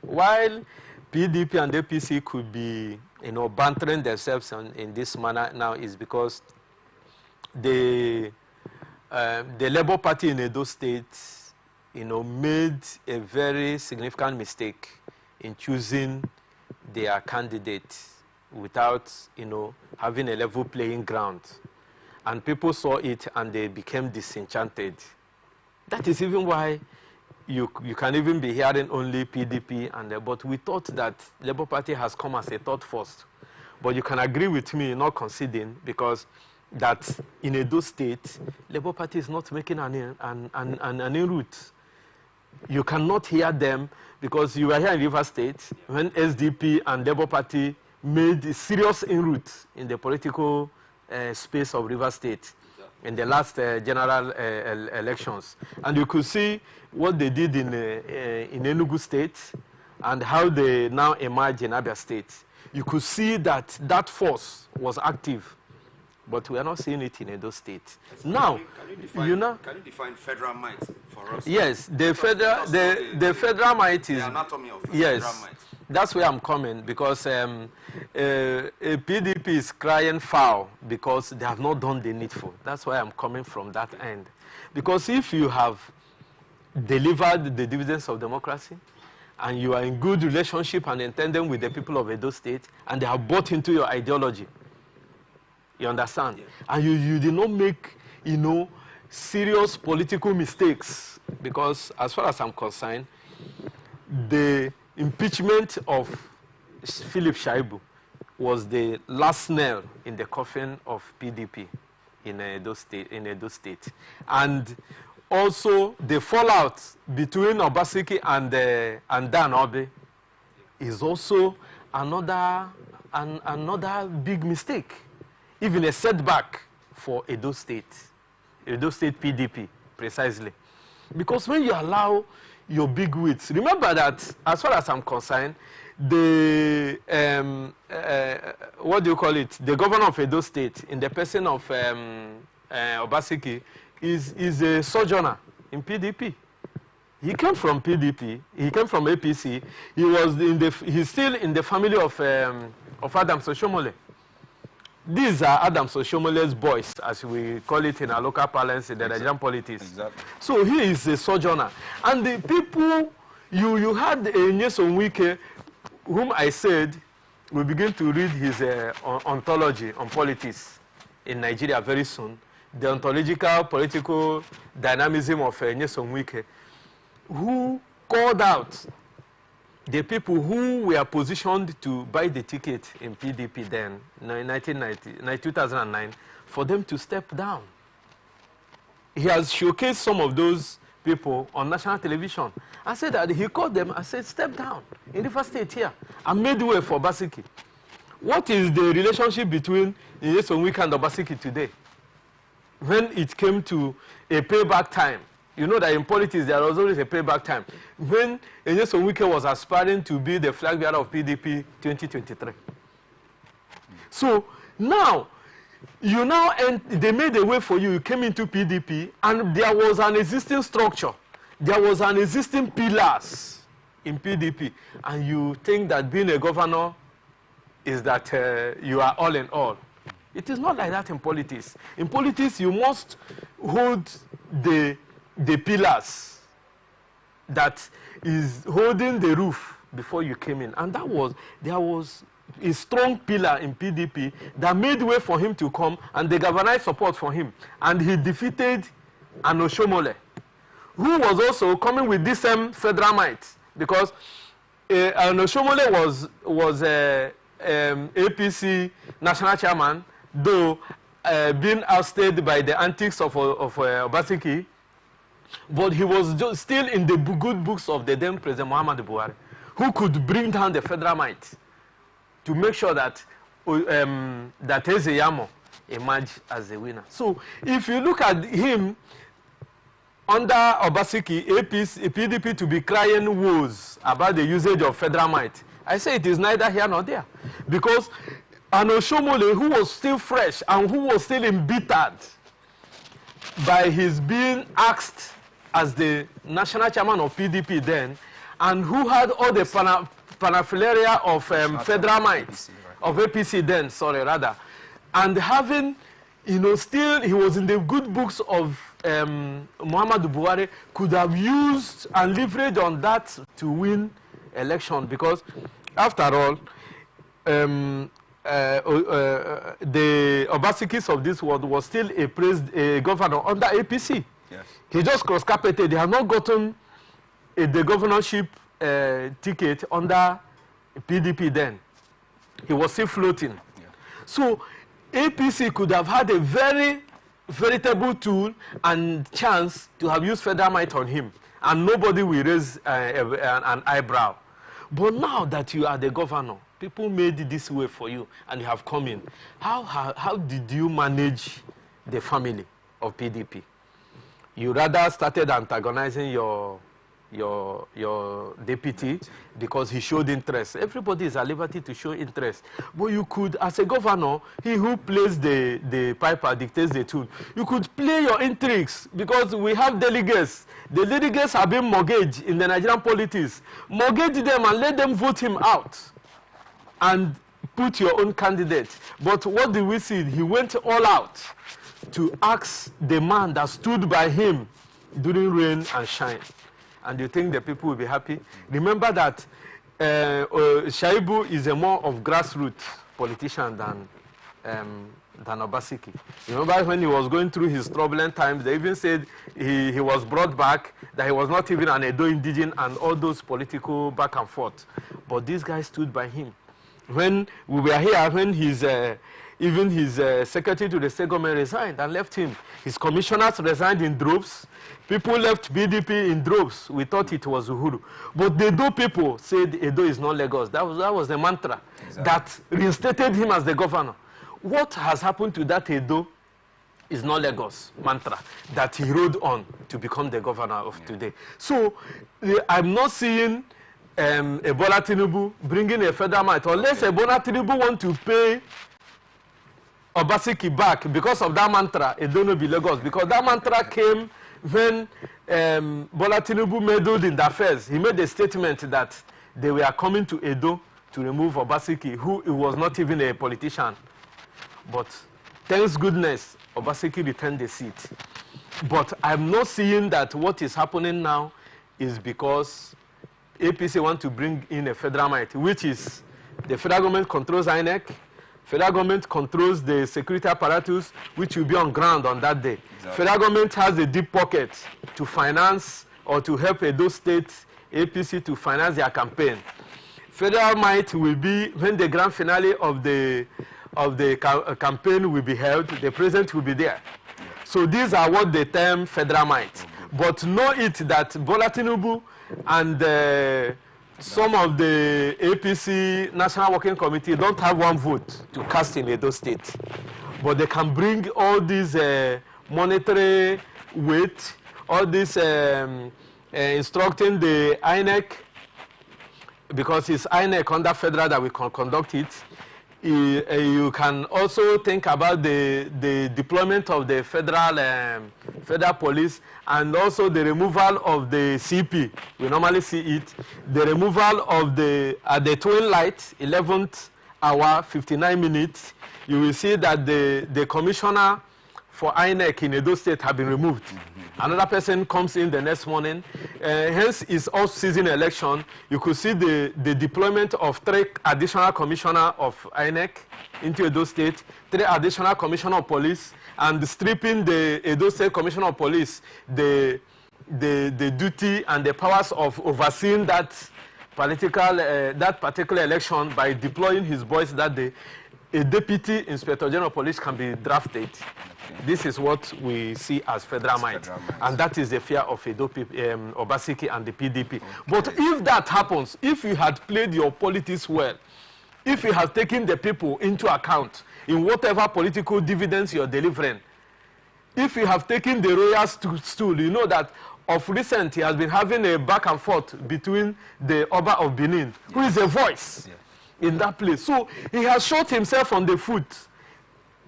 While PDP and APC could be, you know, bantering themselves in this manner now is because the Labour Party in Edo State, you know, made a very significant mistake in choosing their candidate without, you know, having a level playing ground. And people saw it and they became disenchanted. That is even why you can even be hearing only PDP, but we thought that Labour Party has come as a third force. But you can agree with me, not conceding, because that in Edo State, Labour Party is not making an en-route. You cannot hear them because you were here in River State when SDP and Labour Party made a serious en-route in the political space of River State in the last general elections. And you could see what they did in Enugu State and how they now emerge in Abia State. You could see that that force was active, but we are not seeing it in Edo State. Now, can you define federal might for us? Yes, the federal might is... The anatomy of yes, federal might. That's where I'm coming, because PDP is crying foul because they have not done the needful. That's why I'm coming from that end. Because if you have delivered the dividends of democracy, and you are in good relationship and intending with the people of Edo State, and they have bought into your ideology, you understand? Yes. And you did not make, you know, serious political mistakes, because as far as I'm concerned, the impeachment of Philip Shaibu was the last nail in the coffin of PDP in Edo State. And also the fallout between Obaseki and Dan Obi is also another big mistake, even a setback for Edo State PDP, precisely. Because when you allow your big wigs, remember that, as far as I'm concerned, the, what do you call it, the governor of Edo State, in the person of Obaseki, is a sojourner in PDP. He came from PDP, he came from APC, he's still in the family of Adams Oshomole. These are Adams Oshomole's boys, as we call it in our local parlance in the Nigerian politics. Exactly. So he is a sojourner. And the people, you had Nyesom Wike, whom I said will begin to read his ontology on politics in Nigeria very soon, the ontological political dynamism of Nyesom Wike, who called out the people who were positioned to buy the ticket in PDP then, in 2009, for them to step down. He has showcased some of those people on national television. I said that he called them and said, step down in the first state here and made way for Obaseki. What is the relationship between Nyesom Wike and Obaseki today? When it came to a payback time, you know that in politics there was always a payback time. When Nyesom Wike was aspiring to be the flag bearer of PDP 2023. So now, they made a way for you, you came into PDP, and there was an existing structure. There was an existing pillars in PDP. And you think that being a governor is that you are all in all. It is not like that in politics. In politics, you must hold the pillars that is holding the roof before you came in. And there was a strong pillar in PDP that made way for him to come, and they galvanized support for him. And he defeated an Oshomole, who was also coming with this same federal might, because an Oshomole was APC national chairman, though being ousted by the antics of Obaseki. But he was still in the good books of the then President Muhammadu Buhari, who could bring down the federal might to make sure that that Ezeyamo emerged as the winner. So if you look at him under Obaseki, PDP to be crying woes about the usage of federal might, I say it is neither here nor there. Because an Oshomole who was still fresh and who was still embittered by his being asked as the national chairman of PDP then, and who had all the paraphernalia of federal might, of APC then, and having, still he was in the good books of Muhammadu Buhari, could have used and leveraged on that to win election, because after all, the Obasekis of this world was still a governor under APC. Yes. He just cross-carpeted. He had not gotten the governorship ticket under PDP then. He was still floating. Yeah. So APC could have had a very veritable tool and chance to have used federal might on him, and nobody will raise an eyebrow. But now that you are the governor, people made this way for you, and you have come in. How did you manage the family of PDP? You rather started antagonizing your deputy because he showed interest. Everybody is at liberty to show interest. But you could, as a governor, he who plays the piper dictates the tune. You could play your intrigues, because we have delegates. The delegates have been mortgaged in the Nigerian politics. Mortgage them and let them vote him out and put your own candidate. But what did we see? He went all out to ask the man that stood by him during rain and shine. And you think the people will be happy? Remember that Shaibu is a more of grassroots politician than Obaseki. Remember when he was going through his turbulent times, they even said he was brought back, that he was not even an Edo indigen, and all those political back and forth. But these guys stood by him. When we were here, when his Even his secretary to the state government resigned and left him. His commissioners resigned in droves. People left PDP in droves. We thought it was Uhuru. But the Edo people said Edo is not Lagos. That was the mantra that reinstated him as the governor. What has happened to that Edo is not Lagos mantra that he rode on to become the governor of today. So I'm not seeing Ebola Tinubu bringing a federal might, unless Ebola Tinubu want to pay Obaseki back because of that mantra, Edo no be Lagos, because that mantra came when Bola Tinubu meddled in the affairs. He made a statement that they were coming to Edo to remove Obaseki, who was not even a politician. But thanks goodness, Obaseki returned the seat. But I'm not seeing that what is happening now is because APC want to bring in a federal might, which is the federal government controls INEC, federal government controls the security apparatus, which will be on ground on that day. Exactly. Federal government has a deep pocket to finance or to help Edo State APC to finance their campaign. Federal might will be when the grand finale of the campaign will be held, the president will be there. So these are what they term federal might. But know it that Bola Tinubu and some of the APC National Working Committee don't have one vote to cast in Edo State. But they can bring all these monetary weight, all this instructing the INEC, because it's INEC under federal that we can conduct it. You can also think about the deployment of the federal police, and also the removal of the CP. We normally see it. The removal of at the twin light, 11th hour, 59 minutes, you will see that the commissioner for INEC in Edo State have been removed. Another person comes in the next morning. Hence, it's off-season election. You could see the deployment of 3 additional commissioners of INEC into Edo State, 3 additional commissioners of police, and stripping the Edo State Commissioner of Police the duty and the powers of overseeing that particular election by deploying his boys that day. A deputy inspector general of police can be drafted. This is what we see as federal might. And that is the fear of Obaseki and the PDP. Okay. But if that happens, if you had played your politics well, if you have taken the people into account in whatever political dividends you're delivering, if you have taken the royal stool, you know that of recent he has been having a back and forth between the Oba of Benin, who is a voice in that place. So he has shot himself on the foot.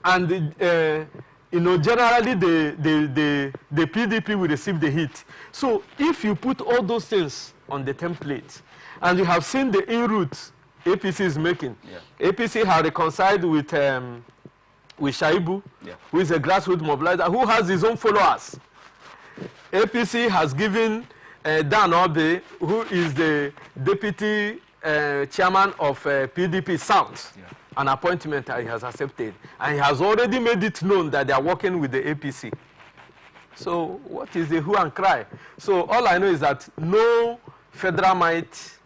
And generally the PDP will receive the hit. So if you put all those things on the template, and you have seen the in-route APC is making, APC has reconciled with Shaibu, who is a grassroots mobilizer, who has his own followers. APC has given Dan Obe, who is the deputy chairman of PDP South, an appointment that he has accepted. And he has already made it known that they are working with the APC. So what is the hue and cry? So all I know is that no federal might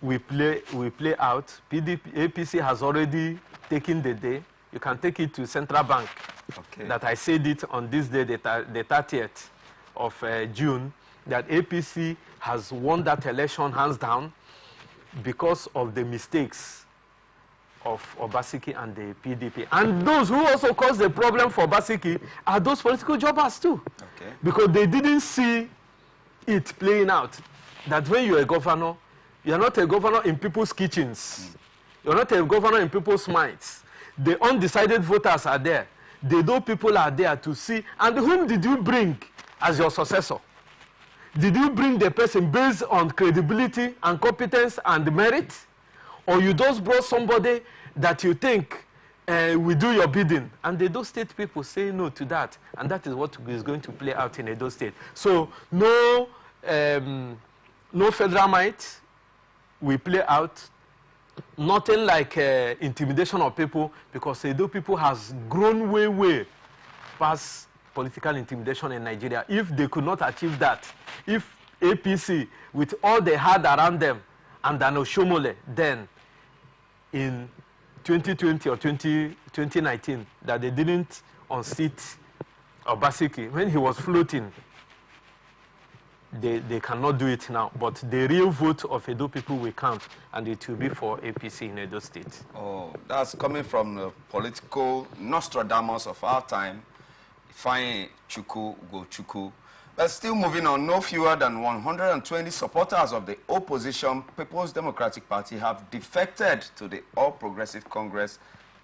will play out. APC has already taken the day. You can take it to Central Bank. Okay. That I said it on this day, the 30th of June, that APC has won that election hands down because of the mistakes of Obaseki and the PDP. And those who also caused the problem for Obaseki are those political jobbers too. Okay. Because they didn't see it playing out. That when you're a governor, you're not a governor in people's kitchens. You're not a governor in people's minds. The undecided voters are there. The Edo people are there to see. And whom did you bring as your successor? Did you bring the person based on credibility and competence and merit? Or you just brought somebody that you think will do your bidding? And the Edo State people say no to that. And that is what is going to play out in Edo State. So no federal might will play out. Nothing like intimidation of people, because Edo people has grown way past political intimidation in Nigeria. If they could not achieve that, if APC, with all they had around them, and Dano Shomole, then in 2020 or 2019 that they didn't unseat Obaseki when he was floating. They cannot do it now, but the real vote of Edo people will count, and it will be for APC in Edo State. Oh, that's coming from the political Nostradamus of our time, Ifeanyi Chukwu Ugochukwu. But still moving on, no fewer than 120 supporters of the opposition People's Democratic Party have defected to the All Progressive Congress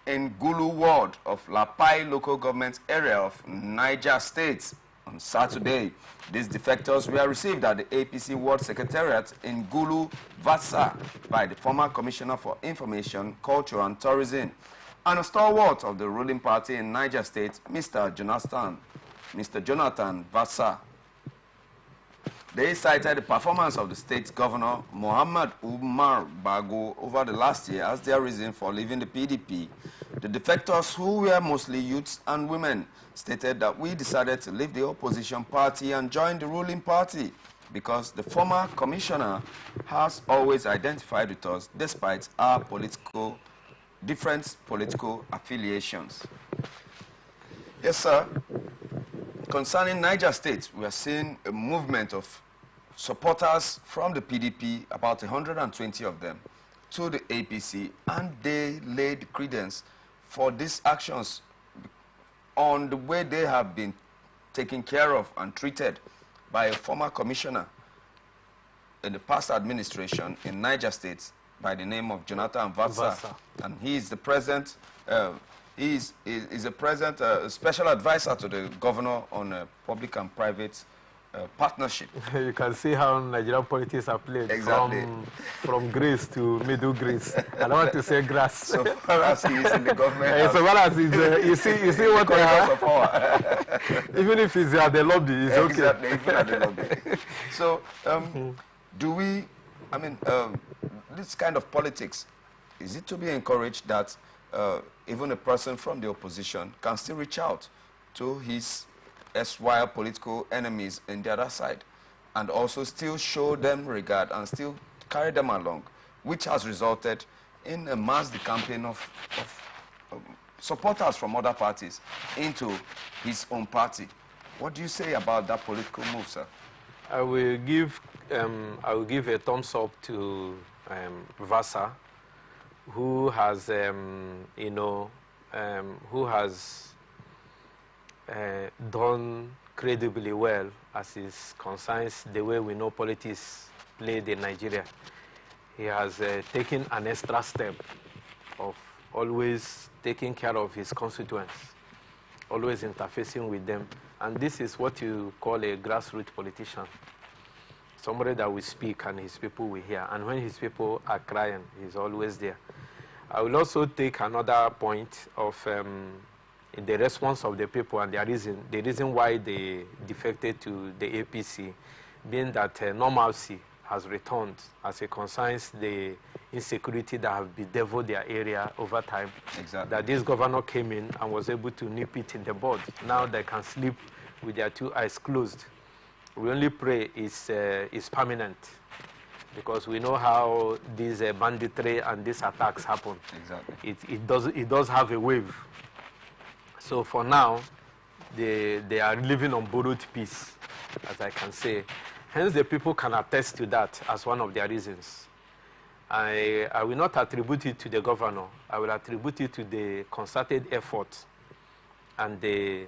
in Gulu ward of Lapai local government area of Niger State. On Saturday, these defectors were received at the APC Ward Secretariat in Gulu, Vasa, by the former Commissioner for Information, Culture and Tourism, and a stalwart of the ruling party in Niger State, Mr. Jonathan Vasa. They cited the performance of the state governor, Muhammad Umar Bago, over the last year as their reason for leaving the PDP. The defectors, who were mostly youths and women, stated that we decided to leave the opposition party and join the ruling party because the former commissioner has always identified with us despite our different political affiliations. Yes, sir. Concerning Niger State, we are seeing a movement of supporters from the PDP, about 120 of them, to the APC, and they laid credence for these actions on the way they have been taken care of and treated by a former commissioner in the past administration in Niger State by the name of Jonathan Vasa. And he is the present special advisor to the governor on public and private partnership. You can see how Nigerian politics are played. Exactly. From grace to middle grace. I don't want to say grass. So far as he is in the government. So far as he's, you see what they are. Even if he's at the lobby, it's okay. Exactly, even at the lobby. So, do we, this kind of politics, is it to be encouraged that even a person from the opposition can still reach out to his erstwhile political enemies in the other side and also still show them regard and still carry them along, which has resulted in a mass decamping of supporters from other parties into his own party? What do you say about that political move, sir? I will give a thumbs up to Vasa, who has who has done credibly well as it concerns the way we know politics played in Nigeria. He has taken an extra step of always taking care of his constituents, always interfacing with them. And this is what you call a grassroots politician. Somebody that will speak and his people will hear. And when his people are crying, he's always there. I will also take another point of the response of the people and the reason why they defected to the APC, being that normalcy has returned as it concerns the insecurity that have bedeviled their area over time. Exactly. That this governor came in and was able to nip it in the bud. Now they can sleep with their two eyes closed. We only pray it's permanent, because we know how these banditry and these attacks happen. Exactly. It does have a wave. So for now, they are living on borrowed peace, as I can say. Hence, the people can attest to that as one of their reasons. I will not attribute it to the governor. I will attribute it to the concerted effort and the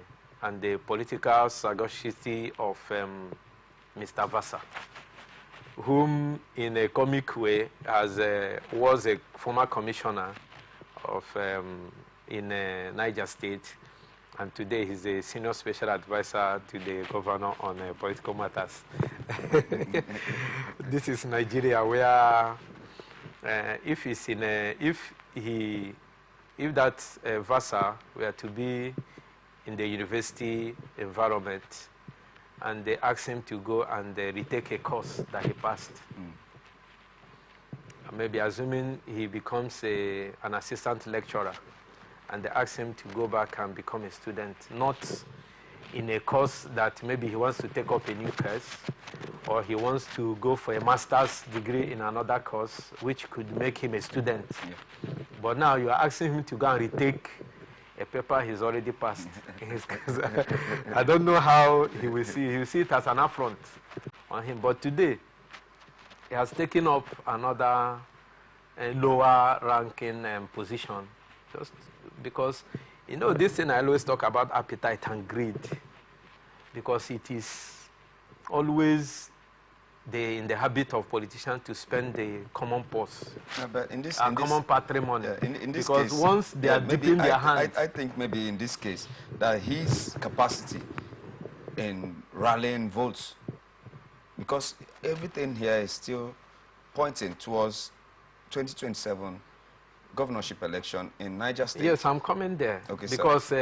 political sagacity of Mr. Vasa, whom, in a comic way, was a former commissioner of in Niger State, and today he's a senior special advisor to the governor on political matters. This is Nigeria, where if that Vasa were to be in the university environment and they ask him to go and retake a course that he passed, maybe assuming he becomes an assistant lecturer, and they ask him to go back and become a student, not in a course that maybe he wants to take up a new course, or he wants to go for a master's degree in another course, which could make him a student. Yeah. But now you are asking him to go and retake a paper he's already passed in his class. I don't know how he will see. He will see it as an affront on him. But today, he has taken up another lower ranking position, just because, you know, this thing I always talk about, appetite and greed, because it is always in the habit of politicians to spend the common purse, but common patrimony. In this because case, once they are deep in their hands. I think maybe in this case that his capacity in rallying votes, because everything here is still pointing towards 2027 governorship election in Niger State. Yes, I'm coming there. Okay, because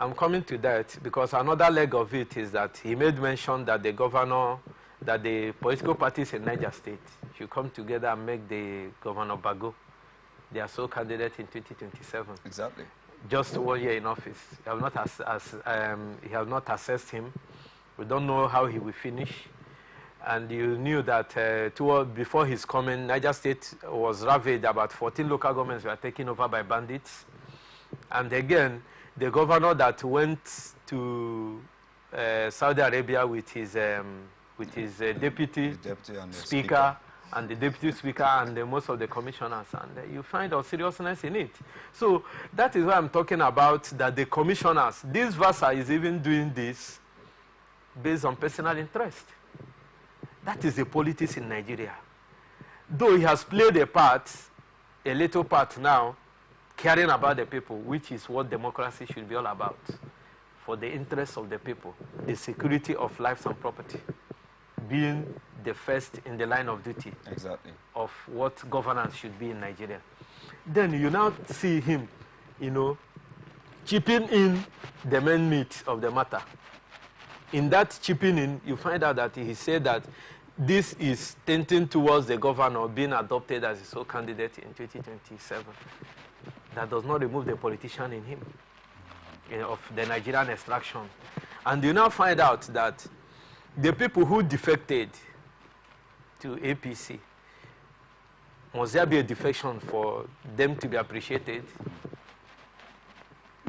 I'm coming to that because another leg of it is that he made mention that the governor, that the political parties in Niger State should come together and make the Governor Bago their sole candidate in 2027. Exactly. Just 1 year in office. He has not assessed him. We don't know how he will finish. And you knew that before his coming, Niger State was ravaged. About 14 local governments were taken over by bandits. And again, the governor that went to Saudi Arabia with his deputy speaker and the deputy speaker and most of the commissioners, and you find a seriousness in it. So that is why I'm talking about that the commissioners, this Versa is even doing this based on personal interest. That is the politics in Nigeria. Though he has played a little part now, caring about the people, which is what democracy should be all about, for the interests of the people, the security of lives and property, being the first in the line of duty of what governance should be in Nigeria. Then you now see him, chipping in the main meat of the matter. In that chipping in, you find out that he said that this is tending towards the governor being adopted as his sole candidate in 2027. That does not remove the politician in him, of the Nigerian extraction. And you now find out that the people who defected to APC, must there be a defection for them to be appreciated?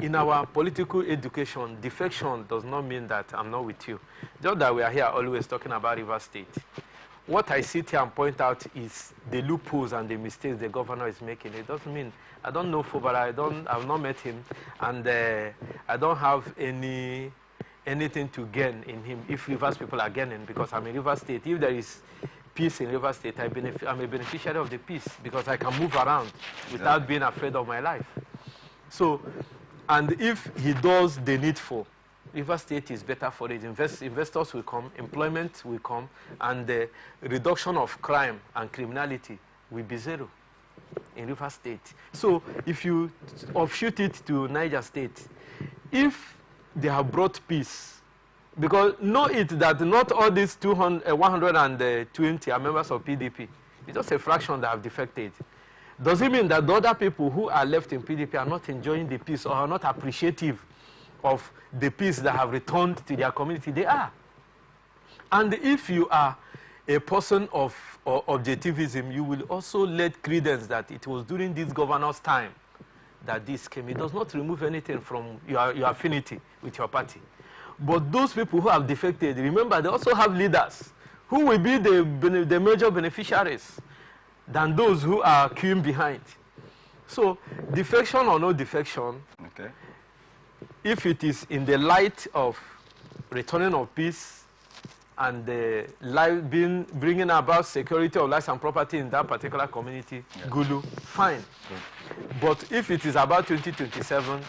In our political education, defection does not mean that I'm not with you. Just that we are here always talking about River State. What I sit here and point out is the loopholes and the mistakes the governor is making. It doesn't mean, I don't know Fubara, I've not met him, and I don't have anything to gain in him if Rivers people are gaining, because I'm in River State. If there is peace in River State, I'm a beneficiary of the peace because I can move around without being afraid of my life. So, and if he does the needful, River State is better for it. Investors will come, employment will come, and the reduction of crime and criminality will be zero in River State. So if you offshoot it to Niger State, if they have brought peace, because know it that not all these 120 are members of PDP. It's just a fraction that have defected. Does it mean that the other people who are left in PDP are not enjoying the peace or are not appreciative of the peace that have returned to their community? They are. And if you are a person of objectivism, you will also let credence that it was during this governor's time that this came. It does not remove anything from your affinity with your party. But those people who have defected, remember, they also have leaders who will be the major beneficiaries than those who are queuing behind. So, defection or no defection, if it is in the light of returning of peace and bringing about security of lives and property in that particular community, Gulu, fine. But if it is about 2027,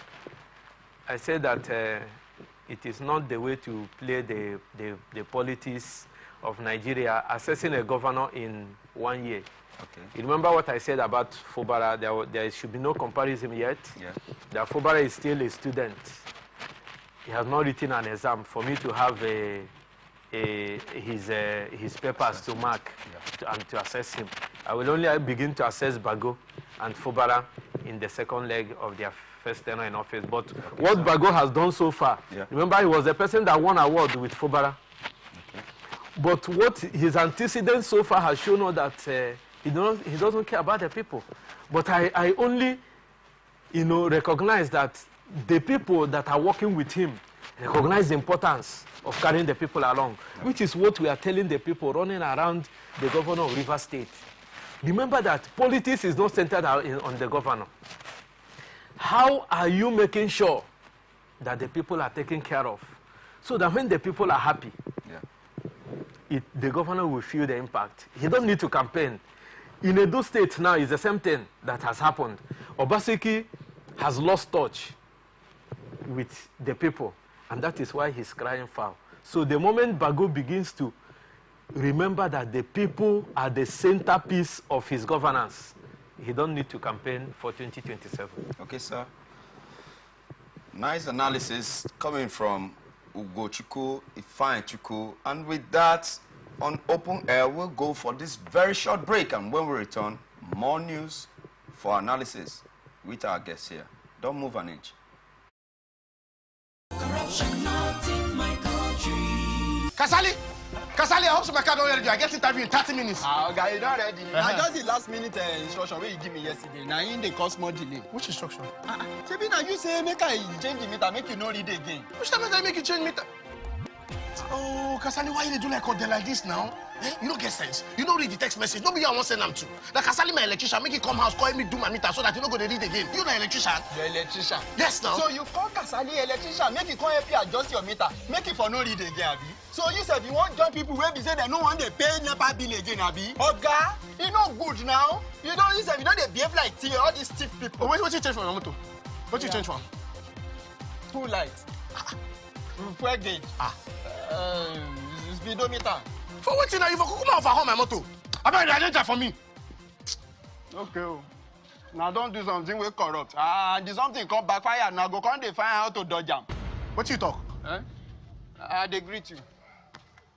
I say that it is not the way to play the politics of Nigeria, assessing a governor in 1 year. You remember what I said about Fubara? There should be no comparison yet. That Fubara is still a student. He has not written an exam for me to have his papers to mark and to assess him. I will only begin to assess Bago and Fubara in the second leg of their first tenure in office. But what Bago has done so far, remember he was the person that won award with Fubara. But what his antecedents so far has shown us that he doesn't care about the people. But I only, recognize that the people that are working with him recognize the importance of carrying the people along, which is what we are telling the people running around the governor of Rivers State. Remember that politics is not centered on the governor. How are you making sure that the people are taken care of so that when the people are happy, the governor will feel the impact? He don't need to campaign. In Edo State now, it's the same thing that has happened. Obaseki has lost touch with the people, and that is why he's crying foul. So the moment Bago begins to remember that the people are the centerpiece of his governance, he don't need to campaign for 2027. Okay, sir. Nice analysis coming from Ugochukwu, Ifeanyichukwu, and with that, on Open Air, we'll go for this very short break, and when we return, more news for analysis with our guests here. Don't move an inch. Corruption not in my country. Kasali, I hope so my car don't ready. I get interview in 30 minutes. Okay, you not ready. I just the last minute instruction where you give me yesterday. Now in the cause more delay. Which instruction? Maybe now you say make I change the meter, make you no read again. Which time I make you change meter? Oh, Kasali, why you do like this now? You don't get sense. You don't read the text message. Nobody I want send them to. Like Kasali, my electrician, make you come house, call me do my meter so that you don't go to read again. You the electrician? The electrician. Yes, now. So you call Kasali electrician, make you come help you adjust your meter, make it for no read again, Abi. So you said you want young people where be say they no want they pay NEPA bill again, Abi. Oga, you know good now. You don't they behave like all these stiff people. Oh, what you change from your motor? What you change from? Two lights. Fuel gauge. Speedometer. For what now? You for come over home my motor. I better identify for me. Okay. Now don't do something we corrupt. And something come backfire. Now go come they find how to dodge them. What you talk? They greet you.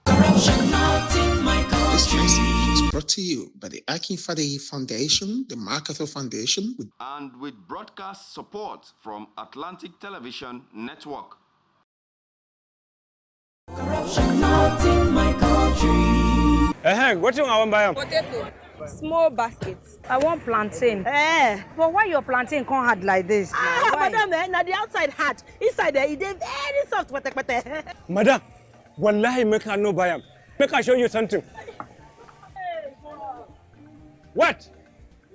Corruption not in my country. This message is brought to you by the Akinfade Foundation, the MacArthur Foundation, and with broadcast support from Atlantic Television Network. Corruption not in my country. What you want to buy? Potato. Small baskets. I want plantain. But why your plantain can't hard like this? Madam, now the outside hard. Inside there, it is very soft. Madam, wallahi make her no buy. Make her show you something. What?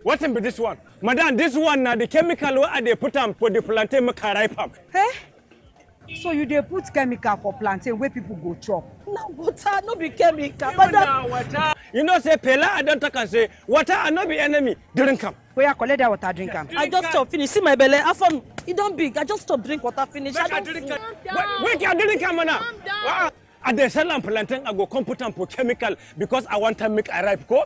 What's in this one? Madam, this one now the chemical what they put on for the plantain make her ripe up. So you dey put chemical for plantain where people go chop. Now water no be chemical. Madam, water. You know say Pela I don't talk and say water and not be enemy. Drink am. Where I collect that water, drink am. I just stop finish. See my belly. It don't big. I just stop drink water finish. I don't drink. Wait, you drink am now. At the sell plantain I go come put am for chemical because I want to make a ripe go.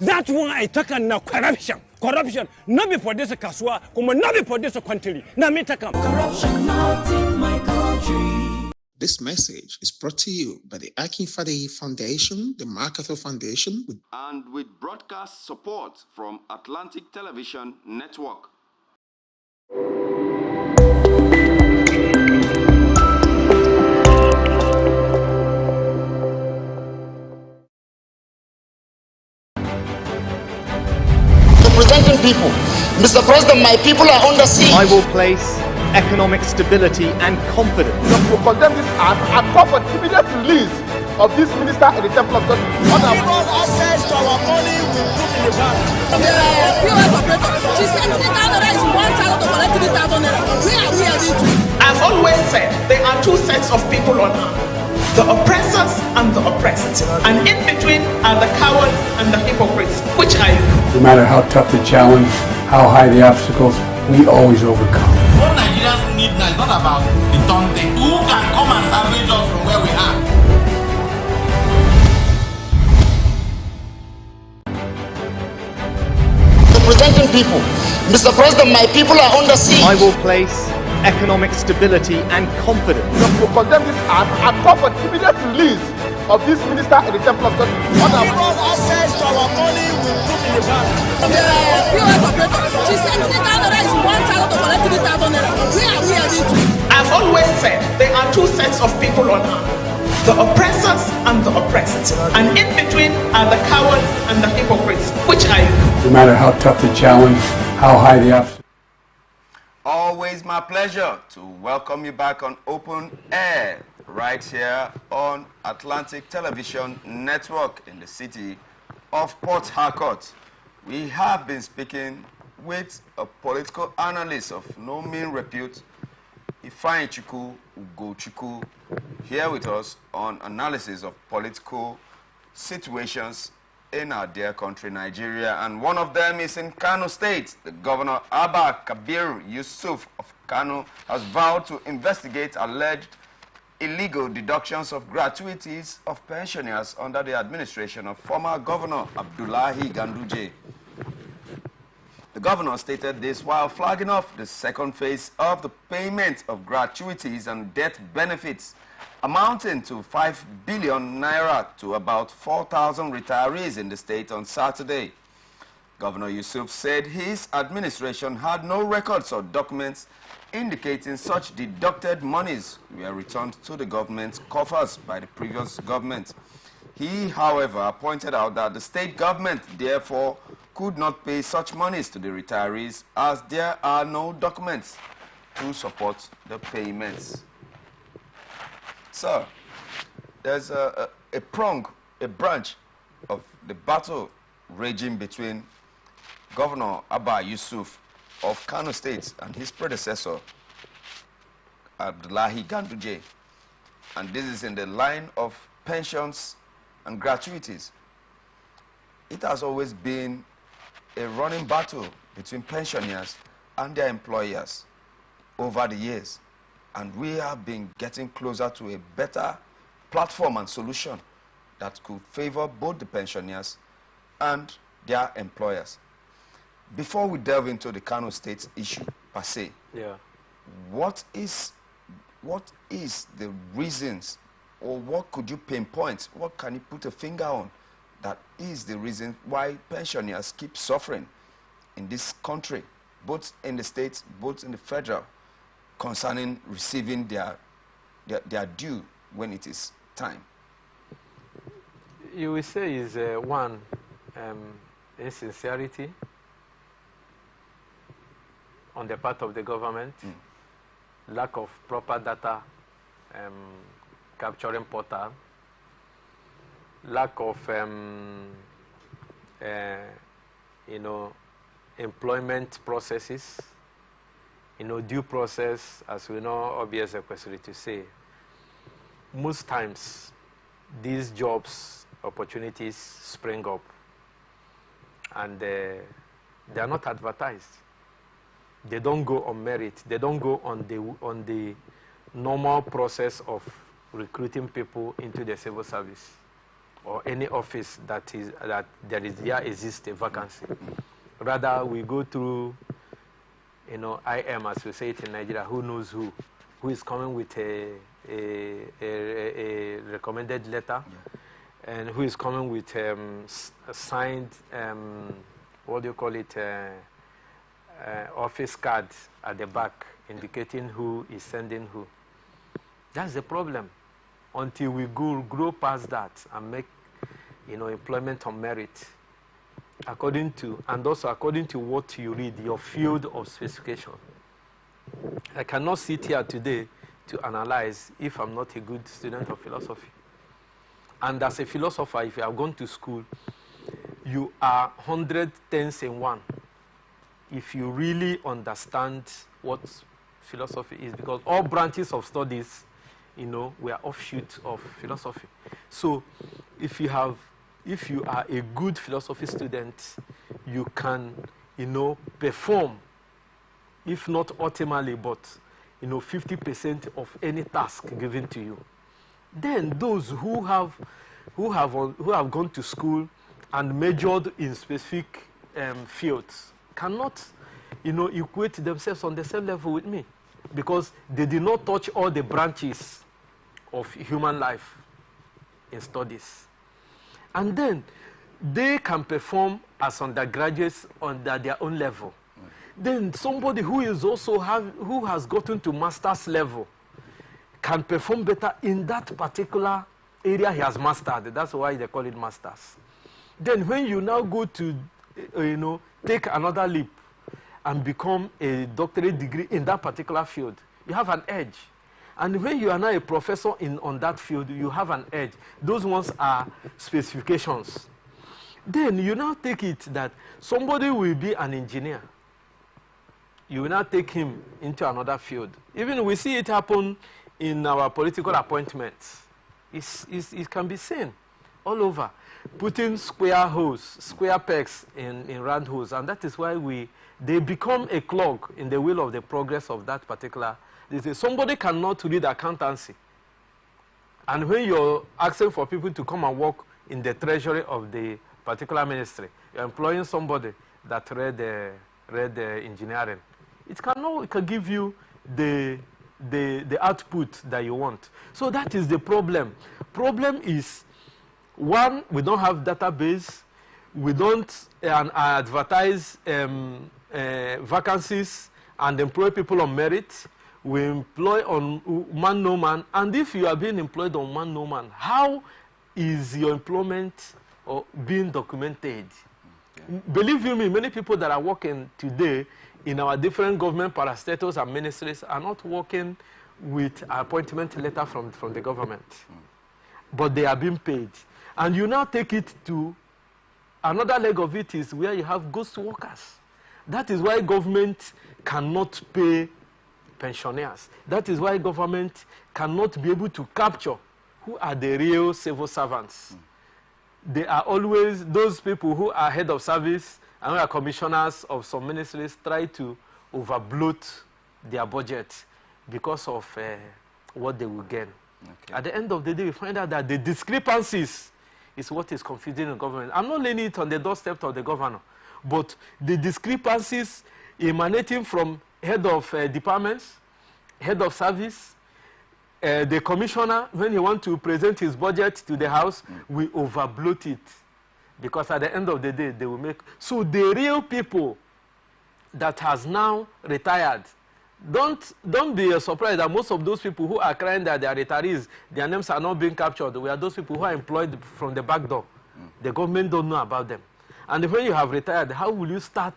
That one I talk and now corruption. Corruption. Not be for this kaswa, come not be for this country. Now me take am. Corruption not in my country. This message is brought to you by the Akinfade Foundation, the MacArthur Foundation, and with broadcast support from Atlantic Television Network. Representing people. Mr. President, my people are under siege. I will place economic stability and confidence. You condemn this act and call for immediate release of this minister in the Temple of God. Give us access to our money we put in the bank. POS operator, she said 3,000 naira is 1,000 to collect 3,000 naira. Where are we heading to? I've always said there are two sets of people on earth. The oppressors and the oppressed. And in between are the cowards and the hypocrites. Which are you? No matter how tough the challenge, how high the obstacles, we always overcome. What Nigerians need now is not about the turn thing. Who can come and salvage us from where we are? Representing people. Mr. President, my people are under siege. I will place economic stability and confidence. You condemn this act and call for immediate release of this minister in the Temple of God. Give us access to our money we put in in the bank. The POS operator, she said 3,000 naira is 1,000 to collect 3,000 naira. Where are we heading to? I've always said there are two sets of people on earth, the oppressors and the oppressed. And in between are the cowards and the hypocrites. Which are you? No matter how tough the challenge, how high the obstacle. Always my pleasure to welcome you back on Open Air, right here on Atlantic Television Network in the city of Port Harcourt. We have been speaking with a political analyst of no mean repute, Ifeanyichukwu Ugochukwu, here with us on analysis of political situations in our dear country, Nigeria. And one of them is in Kano State. The Governor Abba Kabir Yusuf of Kano has vowed to investigate alleged illegal deductions of gratuities of pensioners under the administration of former Governor Abdullahi Ganduje. The governor stated this while flagging off the second phase of the payment of gratuities and death benefits amounting to 5 billion naira to about 4,000 retirees in the state on Saturday. Governor Yusuf said his administration had no records or documents indicating such deducted monies were returned to the government's coffers by the previous government. He, however, pointed out that the state government, therefore, could not pay such monies to the retirees as there are no documents to support the payments. Sir, there's a branch of the battle raging between Governor Abba Yusuf of Kano State and his predecessor, Abdullahi Ganduje. And this is in the line of pensions and gratuities. It has always been a running battle between pensioners and their employers over the years. And we have been getting closer to a better platform and solution that could favor both the pensioners and their employers. Before we delve into the Kano State issue per se, what is the reasons, or what could you pinpoint, what can you put a finger on that is the reason why pensioners keep suffering in this country, both in the states, both in the federal, concerning receiving their due when it is time? You will say is one, insincerity on the part of the government, lack of proper data capturing portal, lack of employment processes, due process, as we know, obvious question to say. Most times, these jobs, opportunities spring up, and they are not advertised. They don't go on merit. They don't go on the normal process of recruiting people into the civil service or any office that exists a vacancy. Rather, we go through, IM, as we say it in Nigeria, who knows who is coming with a recommended letter, and who is coming with a signed, what do you call it, office card at the back indicating who is sending who. That's the problem. Until we grow past that and make, employment on merit, according to what you read, your field of specification. I cannot sit here today to analyze if I'm not a good student of philosophy. And as a philosopher, if you have gone to school, you are 100 tenths in one. If you really understand what philosophy is, because all branches of studies, were offshoots of philosophy. So if you are a good philosophy student, you can, perform, if not optimally, but, 50% of any task given to you. Then those who have gone to school and majored in specific fields cannot, equate themselves on the same level with me, because they did not touch all the branches of human life in studies. And then they can perform as undergraduates under their own level. Then somebody who is also who has gotten to master's level can perform better in that particular area he has mastered. That's why they call it masters. Then when you now go to, take another leap and become a doctorate degree in that particular field, you have an edge. And when you are now a professor on that field, you have an edge. Those ones are specifications. Then you now take it that somebody will be an engineer. You will now take him into another field. Even we see it happen in our political appointments. It can be seen all over. Putting square pegs in round holes. And that is why they become a clog in the wheel of the progress of that particular. Somebody cannot read accountancy. And when you're asking for people to come and work in the treasury of the particular ministry, you're employing somebody that read engineering. It can give you the output that you want. So that is the problem. Problem is, one, we don't have database. We don't advertise vacancies and employ people on merit. We employ on man no man. And if you are being employed on man no man, how is your employment being documented? Okay. Believe you me, many people that are working today in our different government parastatals and ministries are not working with appointment letter from the government. But they are being paid. And you now take it to another leg of it is where you have ghost workers. That is why government cannot pay pensioners. That is why government cannot be able to capture who are the real civil servants. They are always those people who are head of service and who are commissioners of some ministries try to overbloat their budget because of what they will gain. Okay. At the end of the day, we find out that the discrepancies is what is confusing the government. I'm not laying it on the doorstep of the governor, but the discrepancies emanating from head of departments, head of service, the commissioner, when he wants to present his budget to the house, we overbloat it. Because at the end of the day, they will make... So the real people that has now retired, don't be surprised that most of those people who are crying that they are retirees, their names are not being captured. We are those people who are employed from the back door. The government don't know about them. And when you have retired, how will you start,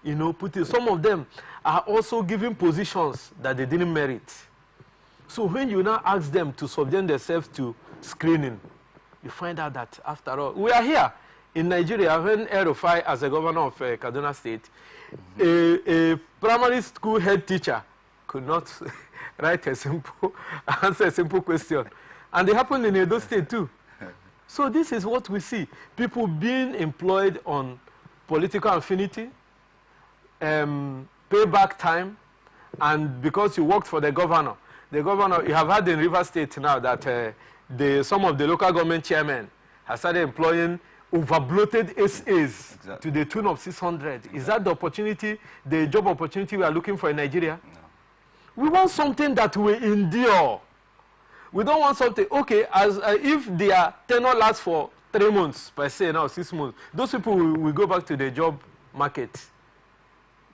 putting... Some of them are also given positions that they didn't merit. So when you now ask them to subject themselves to screening, you find out that after all, we are here in Nigeria when El-Rufai, as a governor of Kaduna State, a primary school head teacher could not answer a simple question. And it happened in Edo State too. So this is what we see. People being employed on political affinity, payback time, and because you worked for the governor, you have had in River State now that some of the local government chairmen have started employing overbloated SAs to the tune of 600. Exactly. Is that the opportunity, the job opportunity we are looking for in Nigeria? No. We want something that will endure. We don't want something, okay, as if their tenure lasts for 3 months, per se, now 6 months, those people will go back to the job market.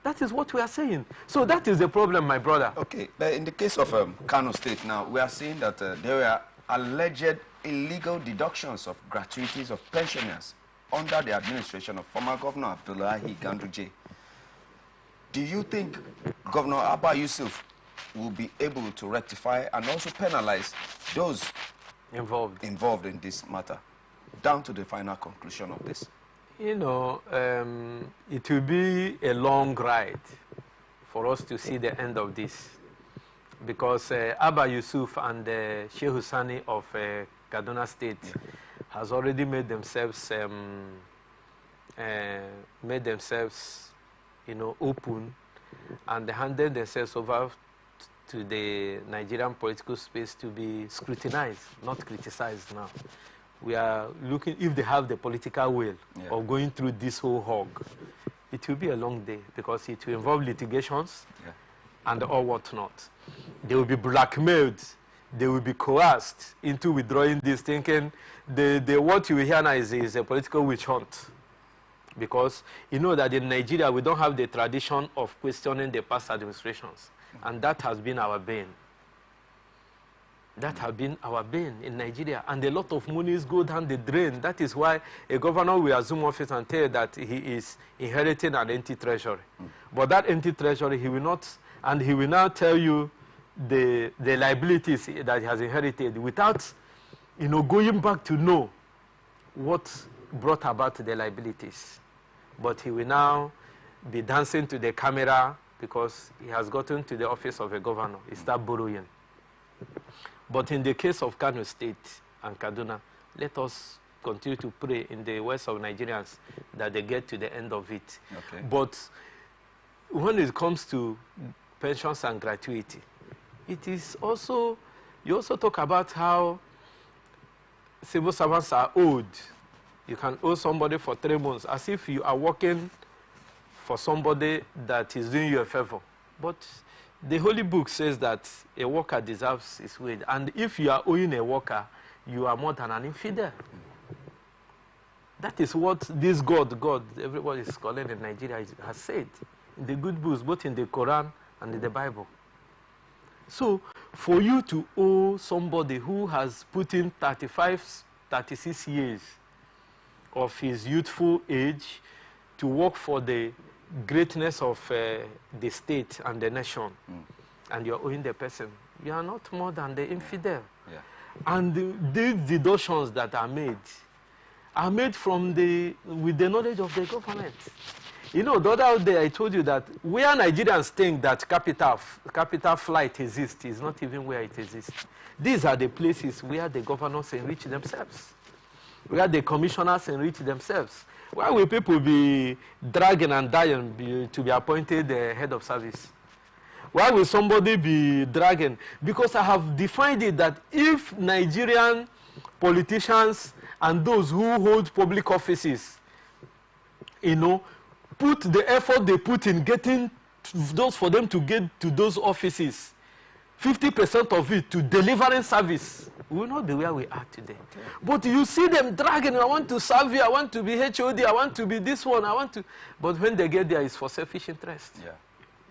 That is what we are saying. So that is the problem, my brother. Okay, in the case of Kano State now, we are seeing that there were alleged illegal deductions of gratuities of pensioners under the administration of former Governor Abdullahi Ganduje. Do you think Governor Abba Yusuf will be able to rectify and also penalize those involved in this matter down to the final conclusion of this? It will be a long ride for us to see the end of this, because Abba Yusuf and Sheikh Husani of Kaduna State has already made themselves open, and they handed themselves over to the Nigerian political space to be scrutinized, not criticized now. We are looking if they have the political will of going through this whole hog. It will be a long day because it will involve litigations and all whatnot. They will be blackmailed they will be coerced into withdrawing this, thinking what you will hear now is a political witch hunt. Because you know that in Nigeria, we don't have the tradition of questioning the past administrations. And that has been our bane. That has been our bane in Nigeria. And a lot of monies go down the drain. That is why a governor will assume office and tell that he is inheriting an empty treasury. But that empty treasury, he will not, and he will now tell you the liabilities that he has inherited without, going back to know what brought about the liabilities. But he will now be dancing to the camera because he has gotten to the office of a governor. He starts borrowing. But in the case of Kano State and Kaduna, let us continue to pray in the west of Nigerians that they get to the end of it. Okay. But when it comes to pensions and gratuity, it is also, you also talk about how civil servants are owed. You can owe somebody for 3 months as if you are working for somebody that is doing you a favor. But the Holy Book says that a worker deserves his wage. And if you are owing a worker, you are more than an infidel. That is what this God, everybody is calling in Nigeria, has said in the good books, both in the Quran and in the Bible. So for you to owe somebody who has put in 35, 36 years of his youthful age to work for the greatness of the state and the nation, and you're owing the person, you are not more than the infidel. Yeah. And these deductions that are made from with the knowledge of the government. You know, the other day I told you that where Nigerians think that capital flight exists is not even where it exists. These are the places where the governors enrich themselves, where the commissioners enrich themselves. Why will people be dragging and dying to be appointed the head of service? Why will somebody be dragging? Because I have defined it that if Nigerian politicians and those who hold public offices, put the effort they put in getting those for them to get to those offices, 50% of it to delivering service, we will not be where we are today. Okay. But you see them dragging, I want to serve you, I want to be HOD, I want to be this one, I want to... But when they get there, it's for selfish interest. Yeah.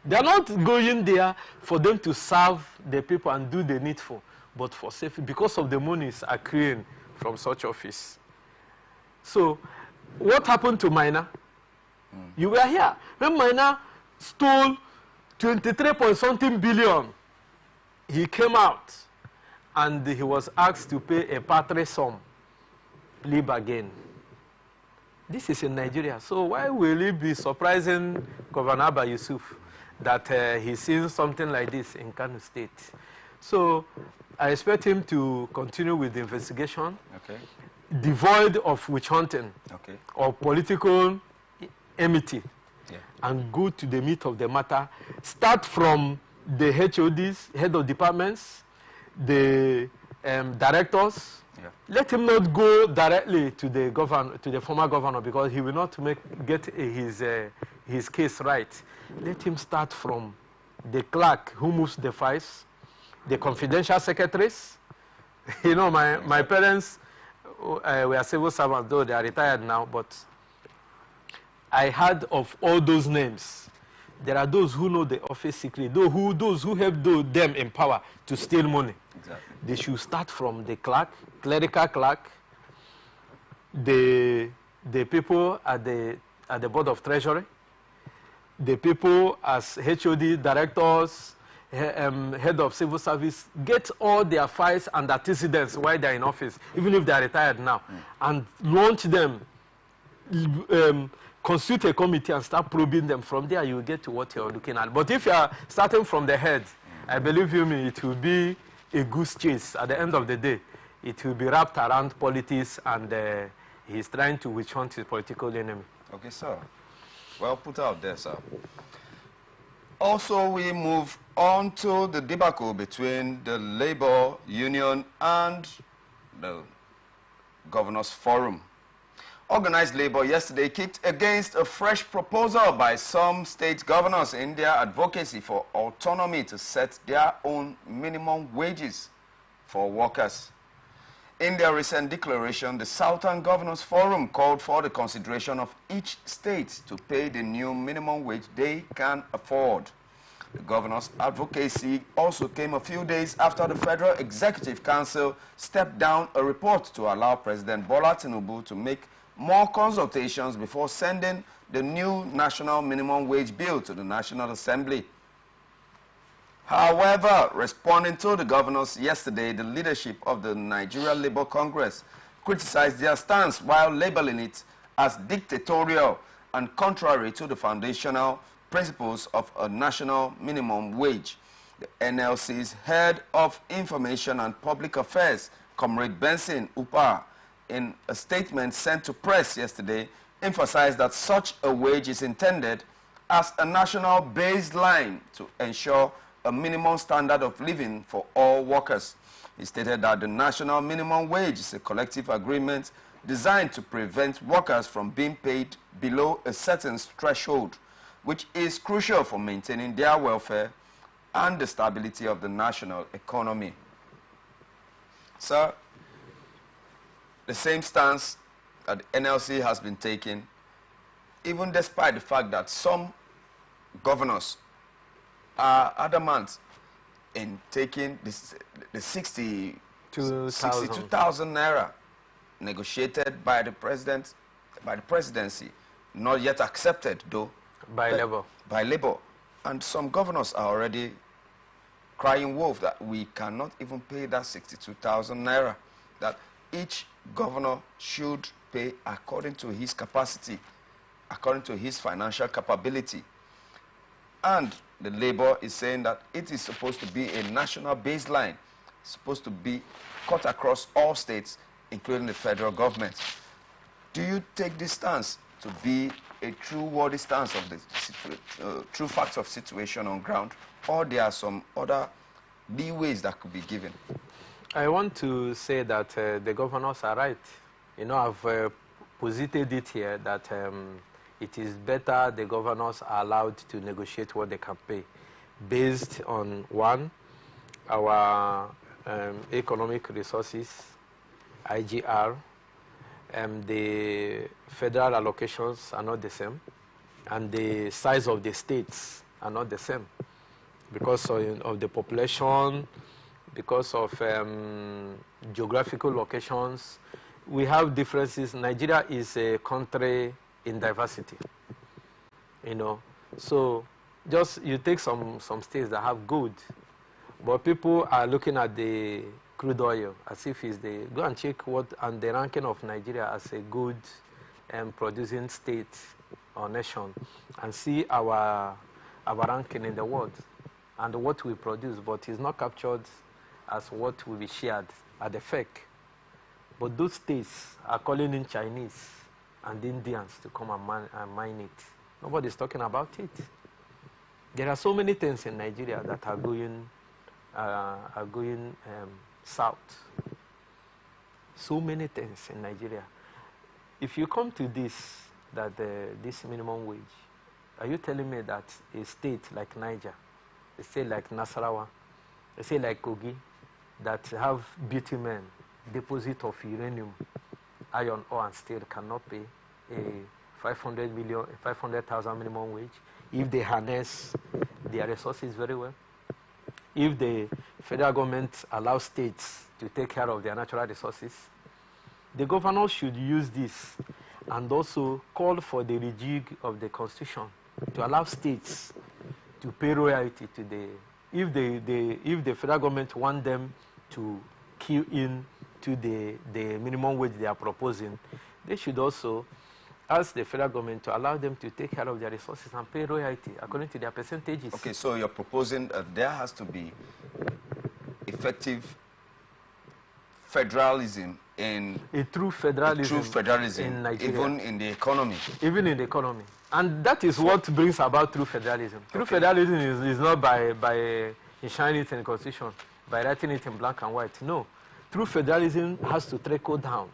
They're not going there for them to serve the people and do the needful, but for selfish, because of the monies accruing from such office. So, what happened to Minor? You were here. When Minor stole 23-point-something billion, he came out and he was asked to pay a patry sum, live again. This is in Nigeria. So why will it be surprising Governor Abba Yusuf that he's seen something like this in Kano State? So I expect him to continue with the investigation, devoid of witch hunting or political enmity, and go to the meat of the matter. Start from the HODs, head of departments, the directors. Let him not go directly to the governor, to the former governor, because he will not get his case right. Let him start from the clerk who moves the files, the confidential secretaries. You know, my parents were civil servants, though they are retired now, but I heard of all those names. There are those who know the office secret, those who help them in power to steal money. Exactly. They should start from the clerk, clerical clerk, the people at the Board of Treasury, the people as HOD directors, head of civil service, get all their files and antecedents while they're in office, even if they're retired now, and launch them. Constitute a committee and start probing them. From there, you will get to what you're looking at. But if you are starting from the head, I believe you me, it will be a goose chase. At the end of the day, it will be wrapped around politics, and he's trying to witch hunt his political enemy. Okay, sir. Well put out there, sir. Also, we move on to the debacle between the Labour Union and the Governors Forum. Organized labor yesterday kicked against a fresh proposal by some state governors in their advocacy for autonomy to set their own minimum wages. for workers. In their recent declaration, the Southern Governors Forum called for the consideration of each state to pay the new minimum wage they can afford. The governor's advocacy also came a few days after the Federal Executive Council stepped down a report to allow President Bola Tinubu to make more consultations before sending the new national minimum wage bill to the National Assembly. However, responding to the governors yesterday, the leadership of the Nigeria Labour Congress criticized their stance while labeling it as dictatorial and contrary to the foundational principles of a national minimum wage. The NLC's head of Information and Public Affairs, Comrade Benson Upa, in a statement sent to press yesterday, emphasized that such a wage is intended as a national baseline to ensure a minimum standard of living for all workers. He stated that the national minimum wage is a collective agreement designed to prevent workers from being paid below a certain threshold, which is crucial for maintaining their welfare and the stability of the national economy. Sir, the same stance that the NLC has been taking, even despite the fact that some governors are adamant in taking the 62,000 naira negotiated by the presidency, not yet accepted though by Labour. By Labour, and some governors are already crying wolf that we cannot even pay that 62,000 naira. That each governor should pay according to his capacity, according to his financial capability. And the Labour is saying that it is supposed to be a national baseline, supposed to be cut across all states, including the federal government. Do you take this stance to be a true worthy stance of the true facts of situation on ground, or there are some other leeways that could be given? I want to say that the governors are right. You know, I've posited it here that it is better the governors are allowed to negotiate what they can pay based on, one, our economic resources, IGR, the federal allocations are not the same, and the size of the states are not the same because of the population, because of geographical locations. We have differences. Nigeria is a country in diversity, you know. So just you take some states that have good, but people are looking at the crude oil as if it's the, go and check what, and the ranking of Nigeria as a good producing state or nation, and see our ranking in the world and what we produce, but it's not captured as what will be shared at the FEC. But those states are calling in Chinese and Indians to come and mine it. Nobody's talking about it. There are so many things in Nigeria that are going south. So many things in Nigeria. If you come to this, that this minimum wage, are you telling me that a state like Niger, a state like Nasarawa, a state like Kogi, that have bitumen, deposit of uranium, iron ore and steel cannot pay a 500,000 minimum wage if they harness their resources very well? If the federal government allows states to take care of their natural resources, the governor should use this and also call for the rejig of the constitution to allow states to pay royalty to the, if the federal government want them to key in to the minimum wage they are proposing, they should also ask the federal government to allow them to take care of their resources and pay royalty according to their percentages. Okay, so you're proposing there has to be effective federalism in... A true federalism in Nigeria. Even in the economy. Even in the economy. And that is what brings about true federalism. True federalism is not by enshrining it in the constitution, by writing it in black and white. No. True federalism has to trickle down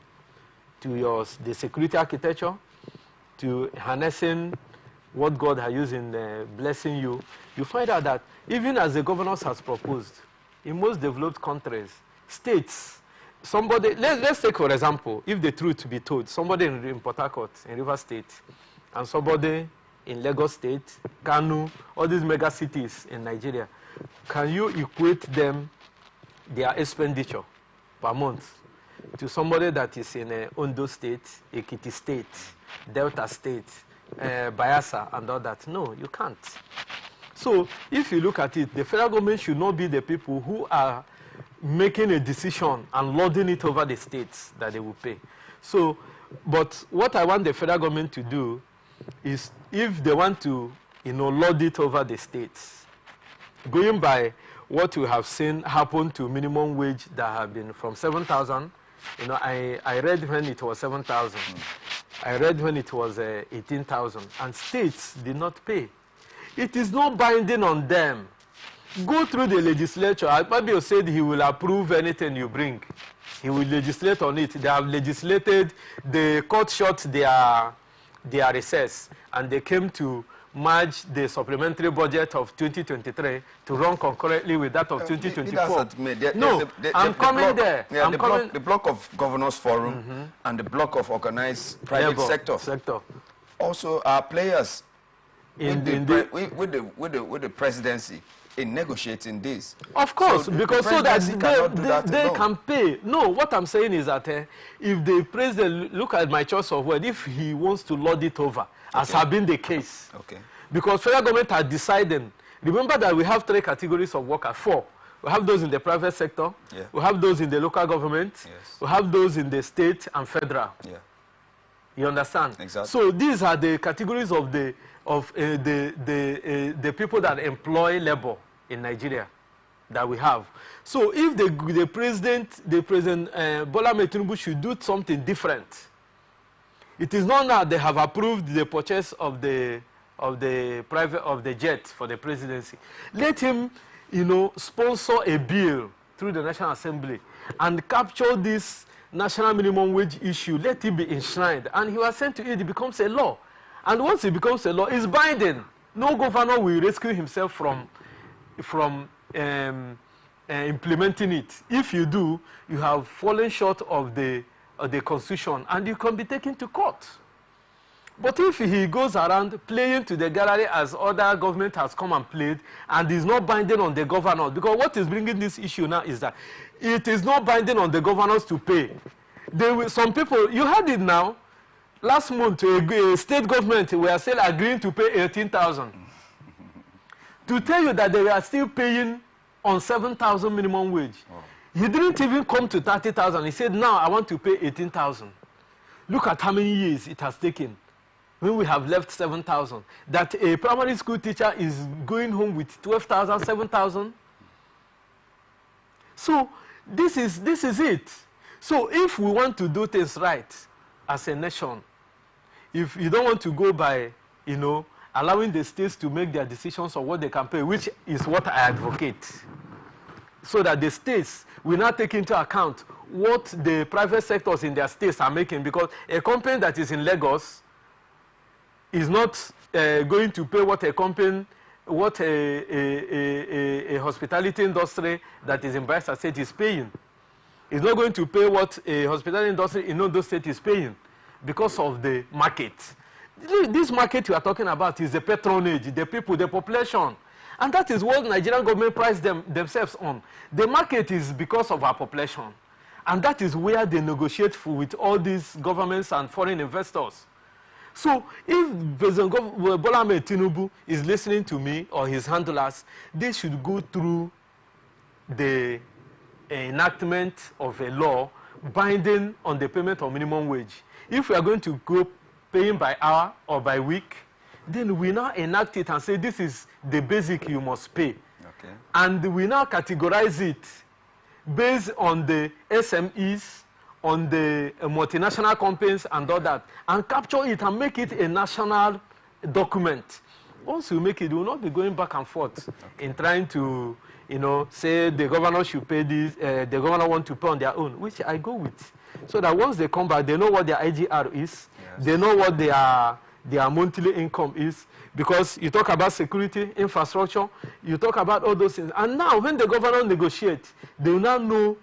to the security architecture, to harnessing what God has used in blessing you. You find out that even as the governors has proposed, in most developed countries, states, somebody, let's take for example, if the truth be told, somebody in Port Harcourt, in River State, and somebody in Lagos State, Kanu, all these mega cities in Nigeria, can you equate them, their expenditure per month, to somebody that is in Ondo State, Ekiti State, Delta State, Bayelsa, and all that? No, you can't. So if you look at it, the federal government should not be the people who are making a decision and lording it over the states that they will pay. So, but what I want the federal government to do is, if they want to, lord it over the states, going by what we have seen happen to minimum wage that have been from 7,000. I read when it was 7,000. I read when it was 18,000, and states did not pay. It is not binding on them. Go through the legislature. Fabio said he will approve anything you bring. He will legislate on it. They have legislated. They cut short their recess, and they came to merge the supplementary budget of 2023 to run concurrently with that of 2024. I'm coming there. Yeah, the block of governors forum and the block of organized private sector also are players with the presidency in negotiating this. Of course, so because so that they can pay. No, what I'm saying is that if the president, look at my choice of word, if he wants to lord it over, as has been the case. Okay. Because federal government are deciding. Remember that we have 3 categories of workers, 4. We have those in the private sector. Yeah. We have those in the local government. Yes. We have those in the state and federal. Yeah. You understand? Exactly. So these are the categories of the people that employ labor in Nigeria that we have. So if the president Bola Ahmed Tinubu should do something different. It is not now they have approved the purchase of the jet for the presidency. Let him, sponsor a bill through the National Assembly and capture this national minimum wage issue. Let it be enshrined, and he was sent to it. It becomes a law, and once it becomes a law, it's binding. No governor will rescue himself from implementing it. If you do, you have fallen short of the constitution, and you can be taken to court. But if he goes around playing to the gallery as other government has come and played, and is not binding on the governors, because what is bringing this issue now is that it is not binding on the governors to pay. Some people, you heard it now, last month a state government were still agreeing to pay 18,000. To tell you that they were still paying on 7,000 minimum wage. Oh. He didn't even come to 30,000. He said, now I want to pay 18,000. Look at how many years it has taken when we have left 7,000. That a primary school teacher is going home with 12,000, 7,000. So this is it. So if we want to do things right as a nation, if you don't want to go by, allowing the states to make their decisions on what they can pay, which is what I advocate, so that the states will not take into account what the private sectors in their states are making, because a company that is in Lagos is not going to pay what a hospitality industry that is in Bayelsa State is paying. It's not going to pay what a hospitality industry in Ondo State is paying because of the market. This market you are talking about is the patronage, the people, the population. And that is what Nigerian government price themselves on. The market is because of our population. And that is where they negotiate with all these governments and foreign investors. So if President Bola Ahmed Tinubu is listening to me or his handlers, they should go through the enactment of a law binding on the payment of minimum wage. If we are going to go paying by hour or by week, then we now enact it and say this is the basic you must pay. Okay. And we now categorize it based on the SMEs, on the multinational companies and all that, and capture it and make it a national document. Once we make it, we will not be going back and forth in trying to, say the governor should pay this, the governor want to pay on their own, which I go with. So that once they come back, they know what their IGR is, they know what their monthly income is, because you talk about security, infrastructure, you talk about all those things. And now when the governor negotiates, they will now know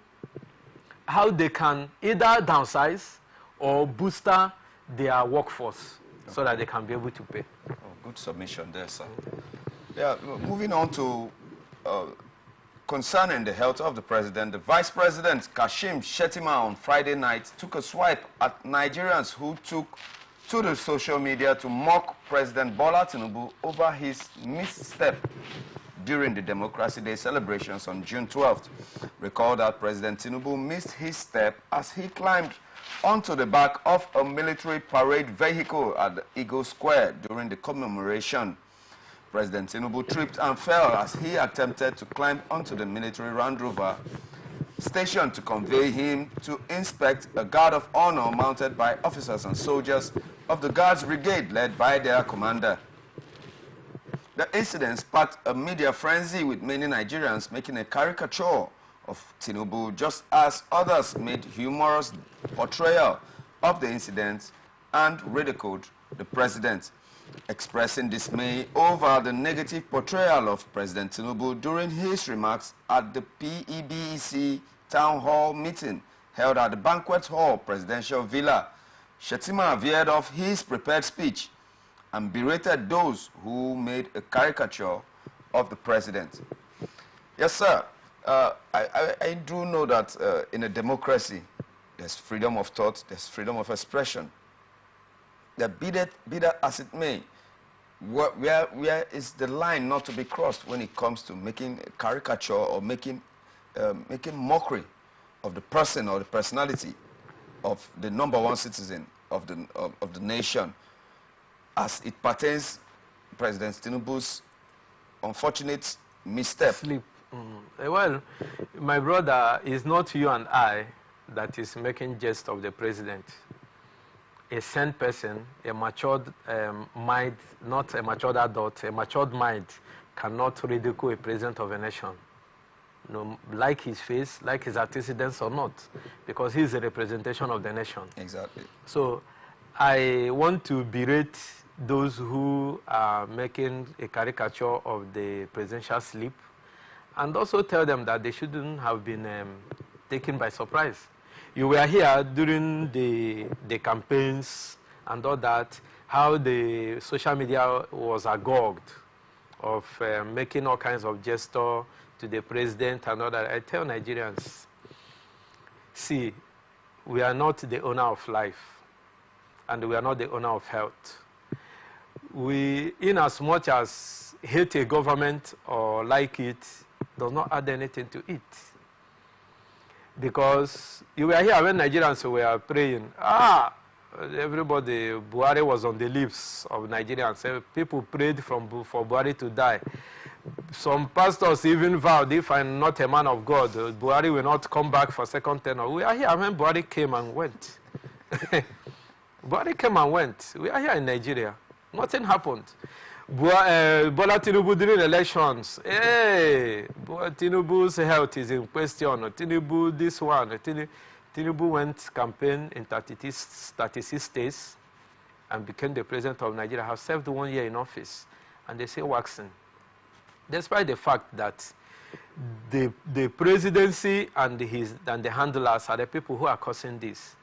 how they can either downsize or booster their workforce so that they can be able to pay. Oh, good submission there, sir. Yeah, moving on to concerning the health of the president, the Vice President Kashim Shettima on Friday night took a swipe at Nigerians who took to the social media to mock President Bola Tinubu over his misstep during the Democracy Day celebrations on June 12th. Recall that President Tinubu missed his step as he climbed onto the back of a military parade vehicle at the Eagle Square during the commemoration. President Tinubu tripped and fell as he attempted to climb onto the military Land Rover stationed to convey him to inspect a guard of honor mounted by officers and soldiers of the Guards Brigade led by their commander. The incident sparked a media frenzy with many Nigerians making a caricature of Tinubu, just as others made humorous portrayal of the incident and ridiculed the president, expressing dismay over the negative portrayal of President Tinubu during his remarks at the PEBEC Town Hall meeting held at the Banquet Hall Presidential Villa. Shettima veered off his prepared speech and berated those who made a caricature of the president. Yes, sir. I do know that in a democracy, there's freedom of thought, there's freedom of expression. That be that as it may, where is the line not to be crossed when it comes to making a caricature or making mockery of the person or the personality of the #1 citizen of the nation, as it pertains to President Tinubu's unfortunate misstep? Sleep. Well, my brother, is not you and I that is making jest of the president. A sane person, a matured mind, not a matured adult, a matured mind cannot ridicule a president of a nation. No, like his face, like his antecedents or not, because he's a representation of the nation. Exactly. So I want to berate those who are making a caricature of the presidential slip, and also tell them that they shouldn't have been taken by surprise. You were here during the campaigns and all that, how the social media was agog of making all kinds of gesture to the president and all that. I tell Nigerians, see, we are not the owner of life, and we are not the owner of health. We, in as much as hate a government or like it, does not add anything to it. Because you were here when Nigerians were praying. Everybody, Buhari was on the lips of Nigerians. People prayed for Buhari to die. Some pastors even vowed, if I'm not a man of God, Buhari will not come back for second tenure. We are here when Buhari came and went. Buhari came and went. We are here in Nigeria. Nothing happened. Bola Tinubu during elections, Tinubu's health is in question. Tinubu this one. Tinubu went campaign in 36 states and became the president of Nigeria. Has served 1 year in office, and they say waxing. Despite the fact that the presidency and the handlers are the people who are causing this.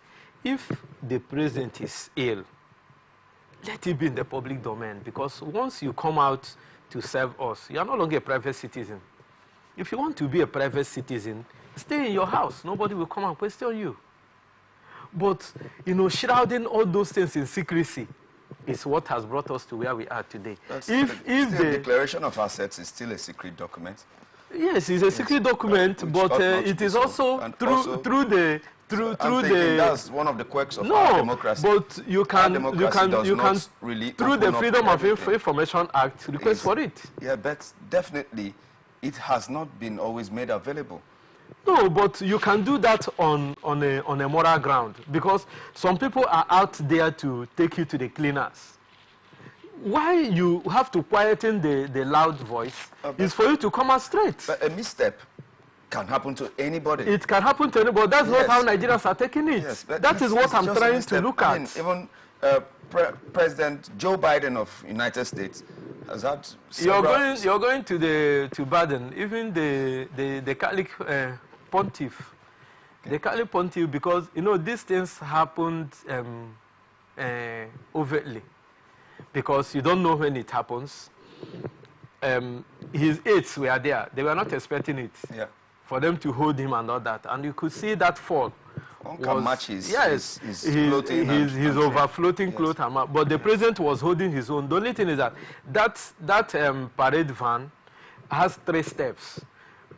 If the president is ill, let it be in the public domain, because once you come out to serve us, you are no longer a private citizen. If you want to be a private citizen, stay in your house. Nobody will come and question you. But, shrouding all those things in secrecy is what has brought us to where we are today. If the declaration of assets is still a secret document. Yes, it's a secret document, but it is also that's one of the quirks of our democracy. But you can really through the Freedom of Information Act request for it. Yeah, but definitely it has not been always made available. No, but you can do that on a moral ground, because some people are out there to take you to the cleaners. Why you have to quieten the loud voice is for you to come out straight. But a misstep can happen to anybody. It can happen to anybody. That's not how Nigerians are taking it. Yes, that is what I'm trying to look at. Even President Joe Biden of United States has had several... You're going to Biden. Even the Catholic pontiff They can't report to you because, you know, these things happened overtly because you don't know when it happens. His aides were there. They were not expecting it. Yeah. For them to hold him and all that. And you could see that fall. One can match his floating his overfloating yes. cloth. But the president was holding his own. The only thing is that parade van has 3 steps.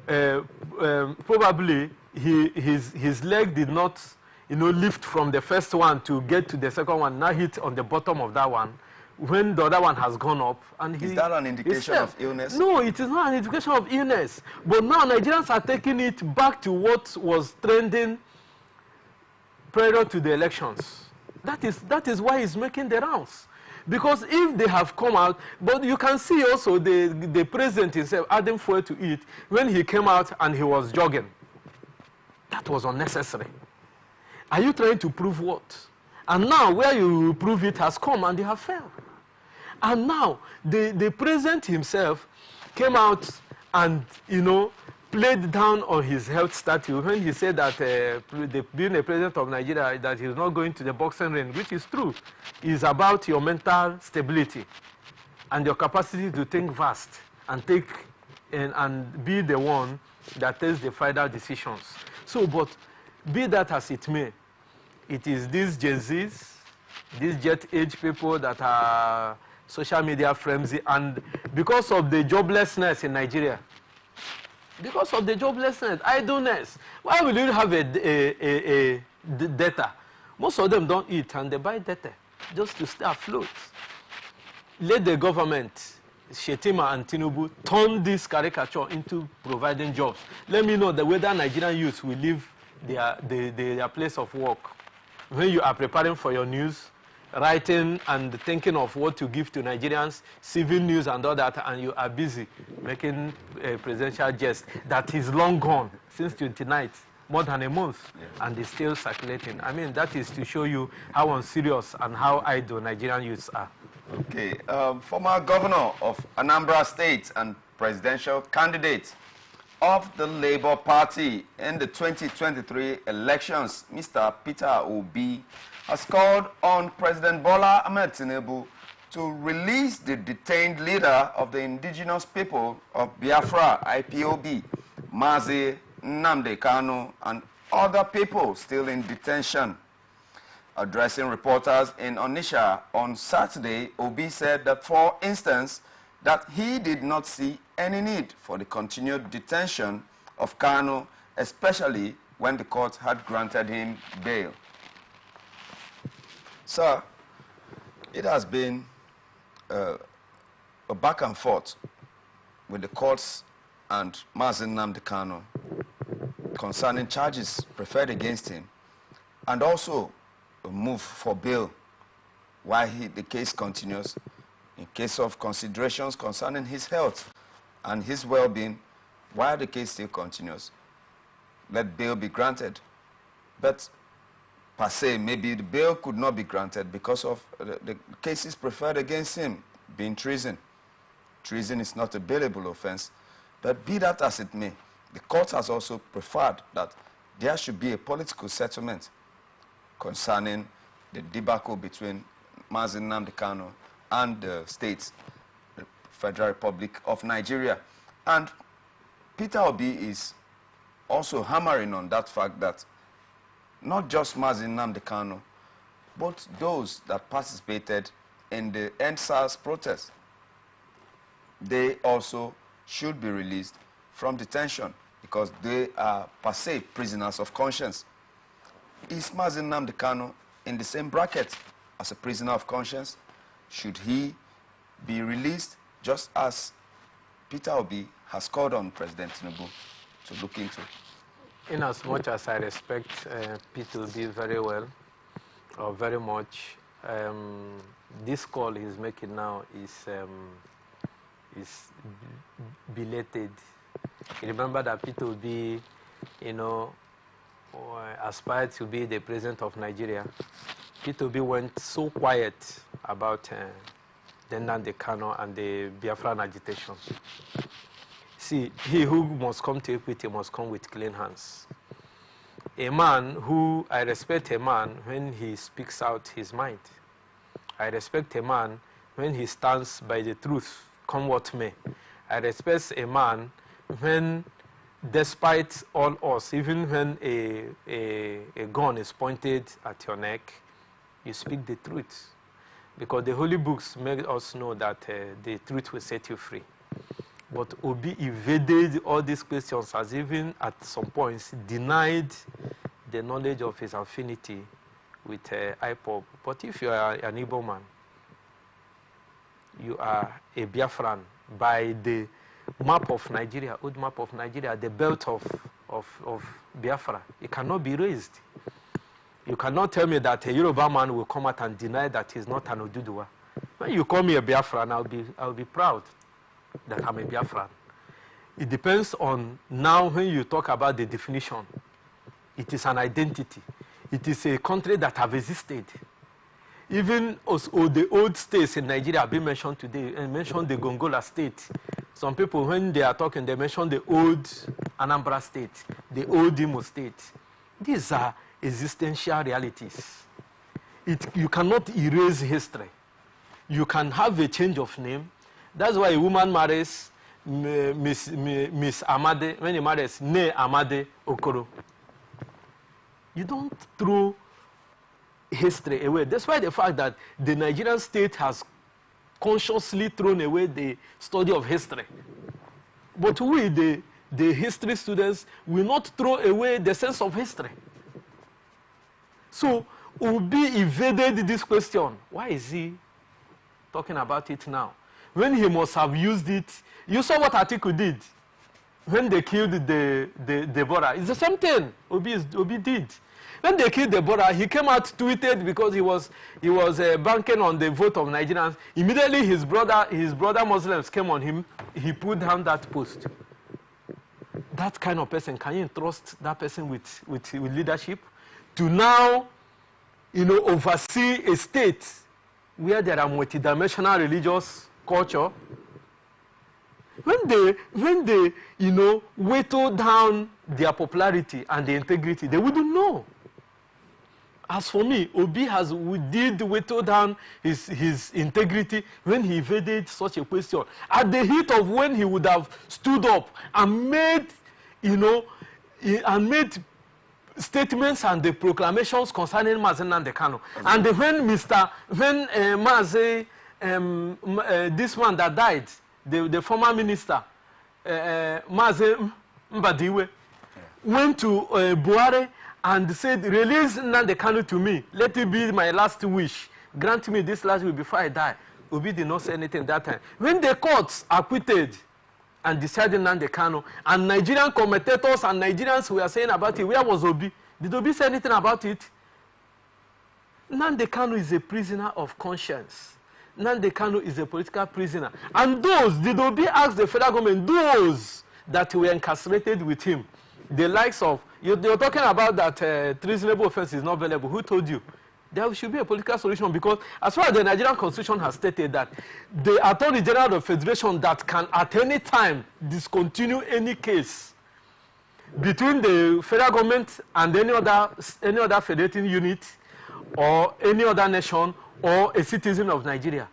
Probably his leg did not, you know, lift from the first one to get to the second one. Now hit on the bottom of that one. When the other one has gone up, and is that an indication of illness? No, it is not an indication of illness. But now Nigerians are taking it back to what was trending prior to the elections. That is why he's making the rounds. Because if they have come out, but you can see also the president himself adding fuel to it when he came out and he was jogging. That was unnecessary. Are you trying to prove what? And now where you prove it has come and they have failed. And now the president himself came out and, you know, played down on his health status when he said that being a president of Nigeria, that he's not going to the boxing ring, which is true, is about your mental stability and your capacity to think fast and and be the one that takes the final decisions. So, but be that as it may, it is these Gen Zs, these jet age people that are social media frenzy, and because of the joblessness in Nigeria, because of the joblessness, idleness, why will you have a data? Most of them don't eat and they buy data just to stay afloat. Let the government, Shetima and Tinubu, turn this caricature into providing jobs. Let me know whether Nigerian youth will leave their place of work. When you are preparing for your news, writing and thinking of what to give to Nigerians, civil news and all that, and you are busy making a presidential jest that is long gone since 29th, more than a month, and is still circulating. I mean, that is to show you how unserious and how idle Nigerian youths are. Okay, former governor of Anambra State and presidential candidate of the Labour Party in the 2023 elections, Mr. Peter Obi, has called on President Bola Ahmed Tinubu to release the detained leader of the indigenous people of Biafra, IPOB, Mazi Nnamdi Kanu, and other people still in detention. Addressing reporters in Onitsha on Saturday, Obi said that, for instance, that he did not see any need for the continued detention of Kanu, especially when the court had granted him bail. Sir, it has been a back and forth with the courts and Mazi Nnamdi Kanu concerning charges preferred against him, and also a move for bail while the case continues. In case of considerations concerning his health and his well-being, while the case still continues, let bail be granted. But per se, maybe the bail could not be granted because of the cases preferred against him being treason. Treason is not a bailable offense, but be that as it may, the court has also preferred that there should be a political settlement concerning the debacle between Mazi Nnamdi Kanu and the states, the Federal Republic of Nigeria. And Peter Obi is also hammering on that fact that not just Mazi Nnamdi Kanu, but those that participated in the EndSARS protest, they also should be released from detention because they are per se prisoners of conscience. Is Mazi Nnamdi Kanu in the same bracket as a prisoner of conscience? Should he be released just as Peter Obi has called on President Tinubu to look into? In as much as I respect Peter Obi very well, or very much, this call he's making now is belated. Remember that Peter Obi, you know, aspired to be the president of Nigeria. Peter Obi went so quiet about the Nnamdi Kanu and the Biafran agitation. See, he who must come to equity must come with clean hands. a man who, I respect a man when he speaks out his mind. I respect a man when he stands by the truth, come what may. I respect a man when, despite all odds, even when a gun is pointed at your neck, you speak the truth. Because the holy books make us know that the truth will set you free. But Obi evaded all these questions, as even at some points denied the knowledge of his affinity with IPOB. But if you are an Igbo man, you are a Biafran by the map of Nigeria, old map of Nigeria, the belt of Biafra. It cannot be raised. You cannot tell me that a Yoruba man will come out and deny that he's not an Oduduwa. When you call me a Biafran, I'll be proud that I'm a Biafran. It depends on now when you talk about the definition. It is an identity. It is a country that have existed. Even the old states in Nigeria have been mentioned today, and mentioned the Gongola state. Some people, when they are talking, they mention the old Anambra state, the old Imo state. These are existential realities. You cannot erase history. You can have a change of name. That's why a woman marries Miss Amade, when he marries Ne Amade Okoro. You don't throw history away, despite the fact that the Nigerian state has consciously thrown away the study of history. But we, the history students, will not throw away the sense of history. So Obi evaded this question. Why is he talking about it now? When he must have used it. You saw what Atiku did when they killed the Deborah. It's the same thing Obi did. When they killed Deborah, he came out, tweeted, because he was banking on the vote of Nigerians. Immediately his brother Muslims came on him. He put down that post. That kind of person, can you entrust that person with leadership to now, oversee a state where there are multidimensional religious culture? When they whittle down their popularity and their integrity, they wouldn't know. As for me, Obi did whittle down his integrity when he evaded such a question. At the heat of when he would have stood up and made, statements and the proclamations concerning Mazi Nnamdi Kanu. And when Mazi, this man that died, the former minister, Mazi Mbadiwe, went to Buhari and said, release Nnamdi Kanu to me. Let it be my last wish. Grant me this last wish before I die. Obi did not say anything that time. When the courts acquitted and decided Nnamdi Kanu, and Nigerian commentators and Nigerians were saying about it, where was Obi? Did Obi say anything about it? Nnamdi Kanu is a prisoner of conscience. Nnamdi Kanu is a political prisoner. And did Obi ask the federal government, those that were incarcerated with him, the likes of, you're talking about that treasonable offense is not available. Who told you? There should be a political solution, because as far as the Nigerian Constitution has stated that the Attorney General of the Federation that can at any time discontinue any case between the federal government and any other federating unit or any other nation or a citizen of Nigeria,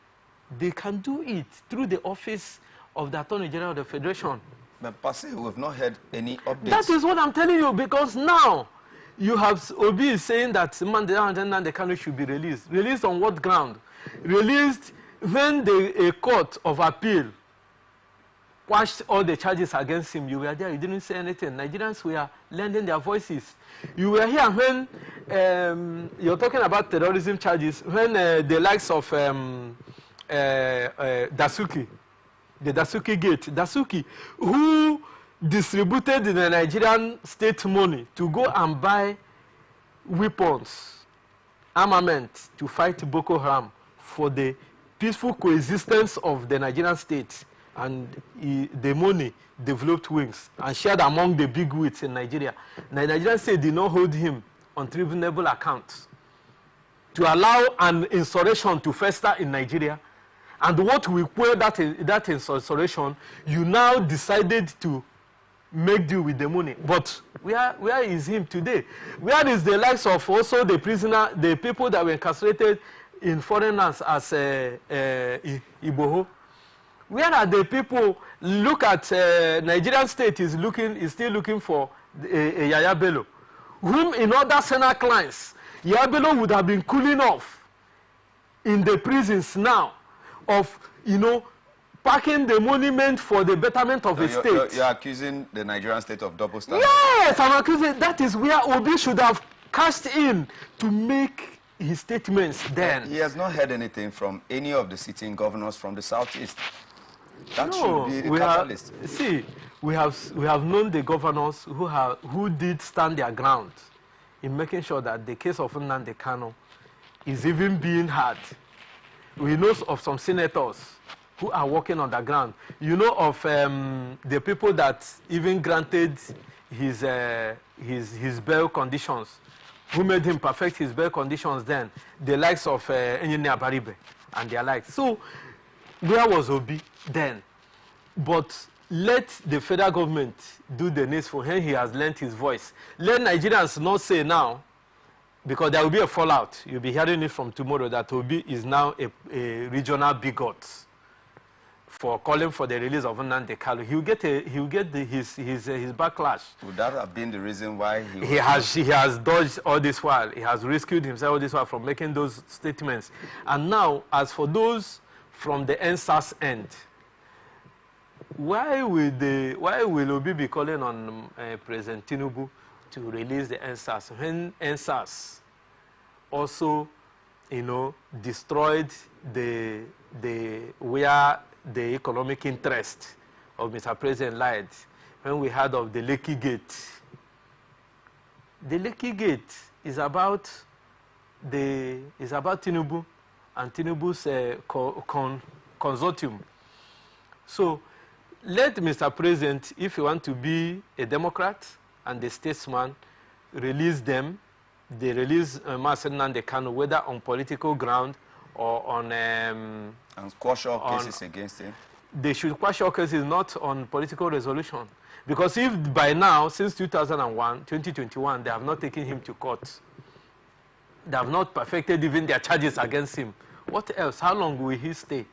they can do it through the office of the Attorney General of the Federation. But Pasi, we've not heard any updates. That is what I'm telling you, because now you have Obi saying that Nnamdi Kanu should be released. Released on what ground? Released when a court of appeal quashed all the charges against him. You were there, you didn't say anything. Nigerians were lending their voices. You were here when you're talking about terrorism charges, when the likes of Dasuki, the Dasuki Gate, Dasuki, who distributed the Nigerian state money to go and buy weapons, armament to fight Boko Haram for the peaceful coexistence of the Nigerian state, and the money developed wings and shared among the big wigs in Nigeria. The Nigerian state did not hold him on tribunal accounts to allow an insurrection to fester in Nigeria. And what we quell that insurrection, you now decided to make do with the money. But where is him today? Where is the likes of also the prisoner, the people that were incarcerated in foreign lands as Iboho? Where are the people? Look at Nigerian state is still looking for a Yaya Bello, whom in other Senate clients, Yaya Bello would have been cooling off in the prisons now of, packing the monument for the betterment of the state. You're accusing the Nigerian state of double standard. Yes, I'm accusing. That is where Obi should have cashed in to make his statements then. He has not heard anything from any of the sitting governors from the southeast. That should be the catalyst. We have known the governors who did stand their ground in making sure that the case of Nnamdi Kanu is even being heard. We know of some senators who are working on the ground. You know of the people that even granted his bail conditions, who made him perfect his bail conditions then, the likes of Engineer Baribe and their likes. So where was Obi then? But let the federal government do the needful. When he has lent his voice. Let Nigerians not say now, because there will be a fallout. You'll be hearing it from tomorrow that Obi is now a regional bigot for calling for the release of Nnamdi Kanu. He'll get his backlash. Would that have been the reason why he has dodged all this while? He has rescued himself all this while from making those statements. And now, as for those from the NSAS end, why will Obi be calling on President Tinubu to release the NSAS when NSAS also, destroyed where the economic interest of Mr. President lied? When we heard of the Lekki Gate. The Lekki Gate is about Tinubu and Tinubu's consortium. So let Mr. President, if you want to be a Democrat and a statesman, release them. They release Mazen Nnamdi Kanu, whether on political ground or on... and quash all cases against him. They should quash all cases, not on political resolution. Because if by now, since 2021, they have not taken him to court, they have not perfected even their charges against him, what else? How long will he stay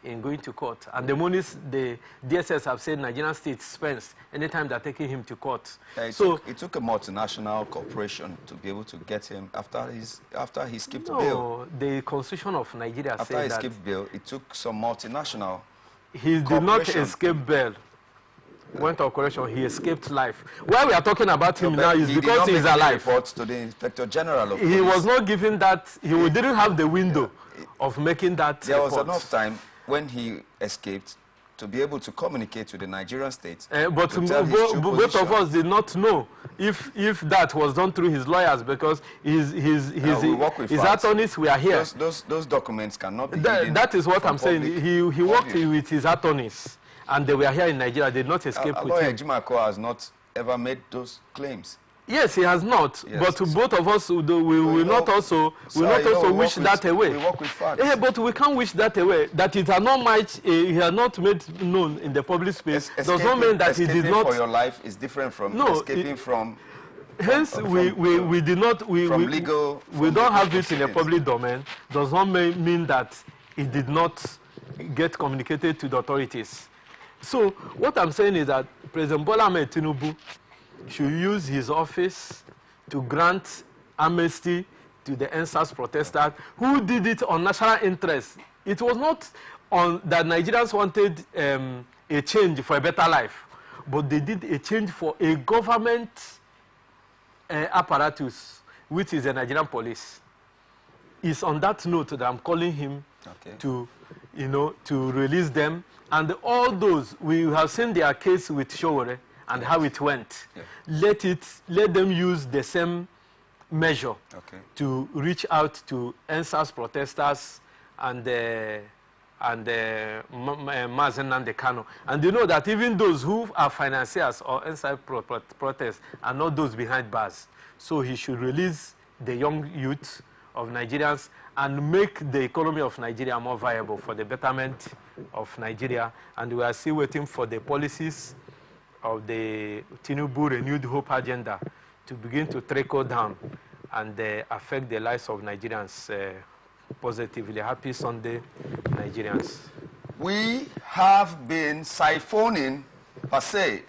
in going to court? And the monies the DSS have said Nigerian state spends anytime they're taking him to court. It took a multinational corporation to be able to get him after he skipped bail. No, the Constitution of Nigeria said that. After he skipped bail, it took some multinational He did not escape bail. Went to correction, he escaped life. Why we are talking about him now is because he is alive. Reports to the Inspector General of Police. He was not given that, didn't have the window of making that There report. was enough time when he escaped to be able to communicate with the Nigerian state. But both of us did not know if that was done through his lawyers, because his attorneys were here. Those documents cannot be that is what I'm saying. He worked with his attorneys, and they were here in Nigeria. They did not escape with lawyer him. Jimako has not ever made those claims. Yes, he has not. Yes. But both of us will not also wish that away. We work with facts. Yeah, but we can't wish that away. That it has not he has not made known in the public space does not mean that he did not. For your life is different from escaping from. Hence, we don't have it in the public domain. Does not mean that it did not get communicated to the authorities. So what I'm saying is that President Bola Ahmed Tinubu should use his office to grant amnesty to the NSAS protesters who did it on national interest. It was not on that Nigerians wanted a change for a better life, but they did a change for a government apparatus, which is the Nigerian police. It's on that note that I'm calling him to release them. And all those, we have seen their case with Showore and how it went. Yeah. Let them use the same measure to reach out to NSAS protesters and Mazen Nnamdi Kanu. And you know that even those who are financiers or NSAS protests are not those behind bars. So he should release the young youth of Nigerians and make the economy of Nigeria more viable for the betterment of Nigeria. And we are still waiting for the policies of the Tinubu Renewed Hope agenda to begin to trickle down and affect the lives of Nigerians positively. Happy Sunday, Nigerians. We have been siphoning, per se,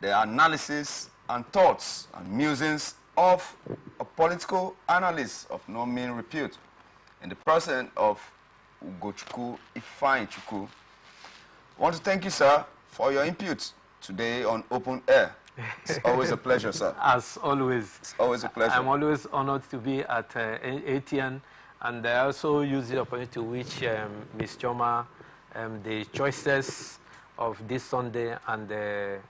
the analysis and thoughts and musings of a political analyst of no mean repute in the person of Ugochukwu Ifeanyichukwu. I want to thank you, sir, for your input today on Open Air. It's always a pleasure, sir. As always. It's always a pleasure. I'm always honored to be at ATN, and I also use the opportunity to wish Ms. Choma the choices of this Sunday and a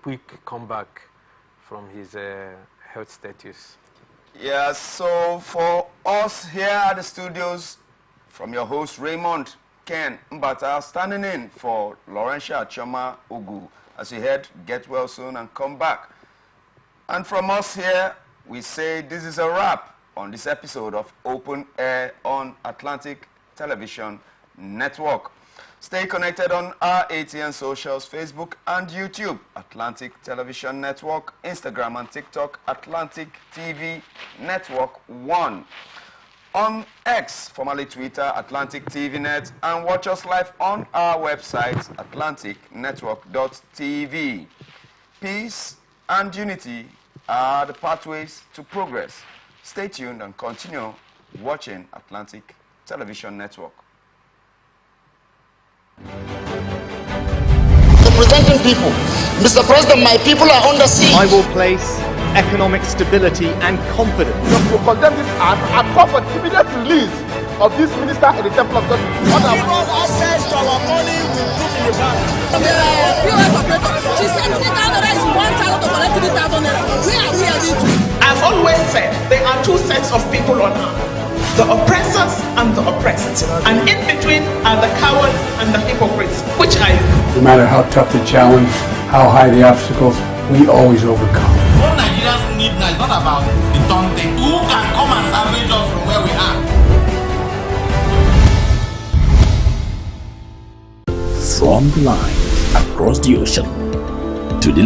quick comeback from his health status. Yeah, so for us here at the studios, from your host Raymond Ken Mbata, standing in for Laurentia Choma Ugu. As you heard, get well soon and come back. And from us here, we say this is a wrap on this episode of Open Air on Atlantic Television Network. Stay connected on our ATN socials, Facebook and YouTube, Atlantic Television Network, Instagram and TikTok, Atlantic TV Network 1. On X, formerly Twitter, Atlantic TV Net, and watch us live on our website, atlanticnetwork.tv. Peace and unity are the pathways to progress. Stay tuned and continue watching Atlantic Television Network. Representing people. Mr. President, my people are under siege. I will place economic stability and confidence. To condemn this act and call for the immediate release of this minister in the Temple of God. Give us access to our money we put in the bank. There are POS operators. She said 3,000 naira is 1,000 to collect 3,000 naira. Where are we heading to? I've always said there are two sets of people on earth, the oppressors and the oppressed. And in between are the cowards and the hypocrites, which are you. No matter how tough the challenge, how high the obstacles, we always overcome. What Nigerians need now is not about the turn thing. Who can come and salvage us from where we are? From the line across the ocean to the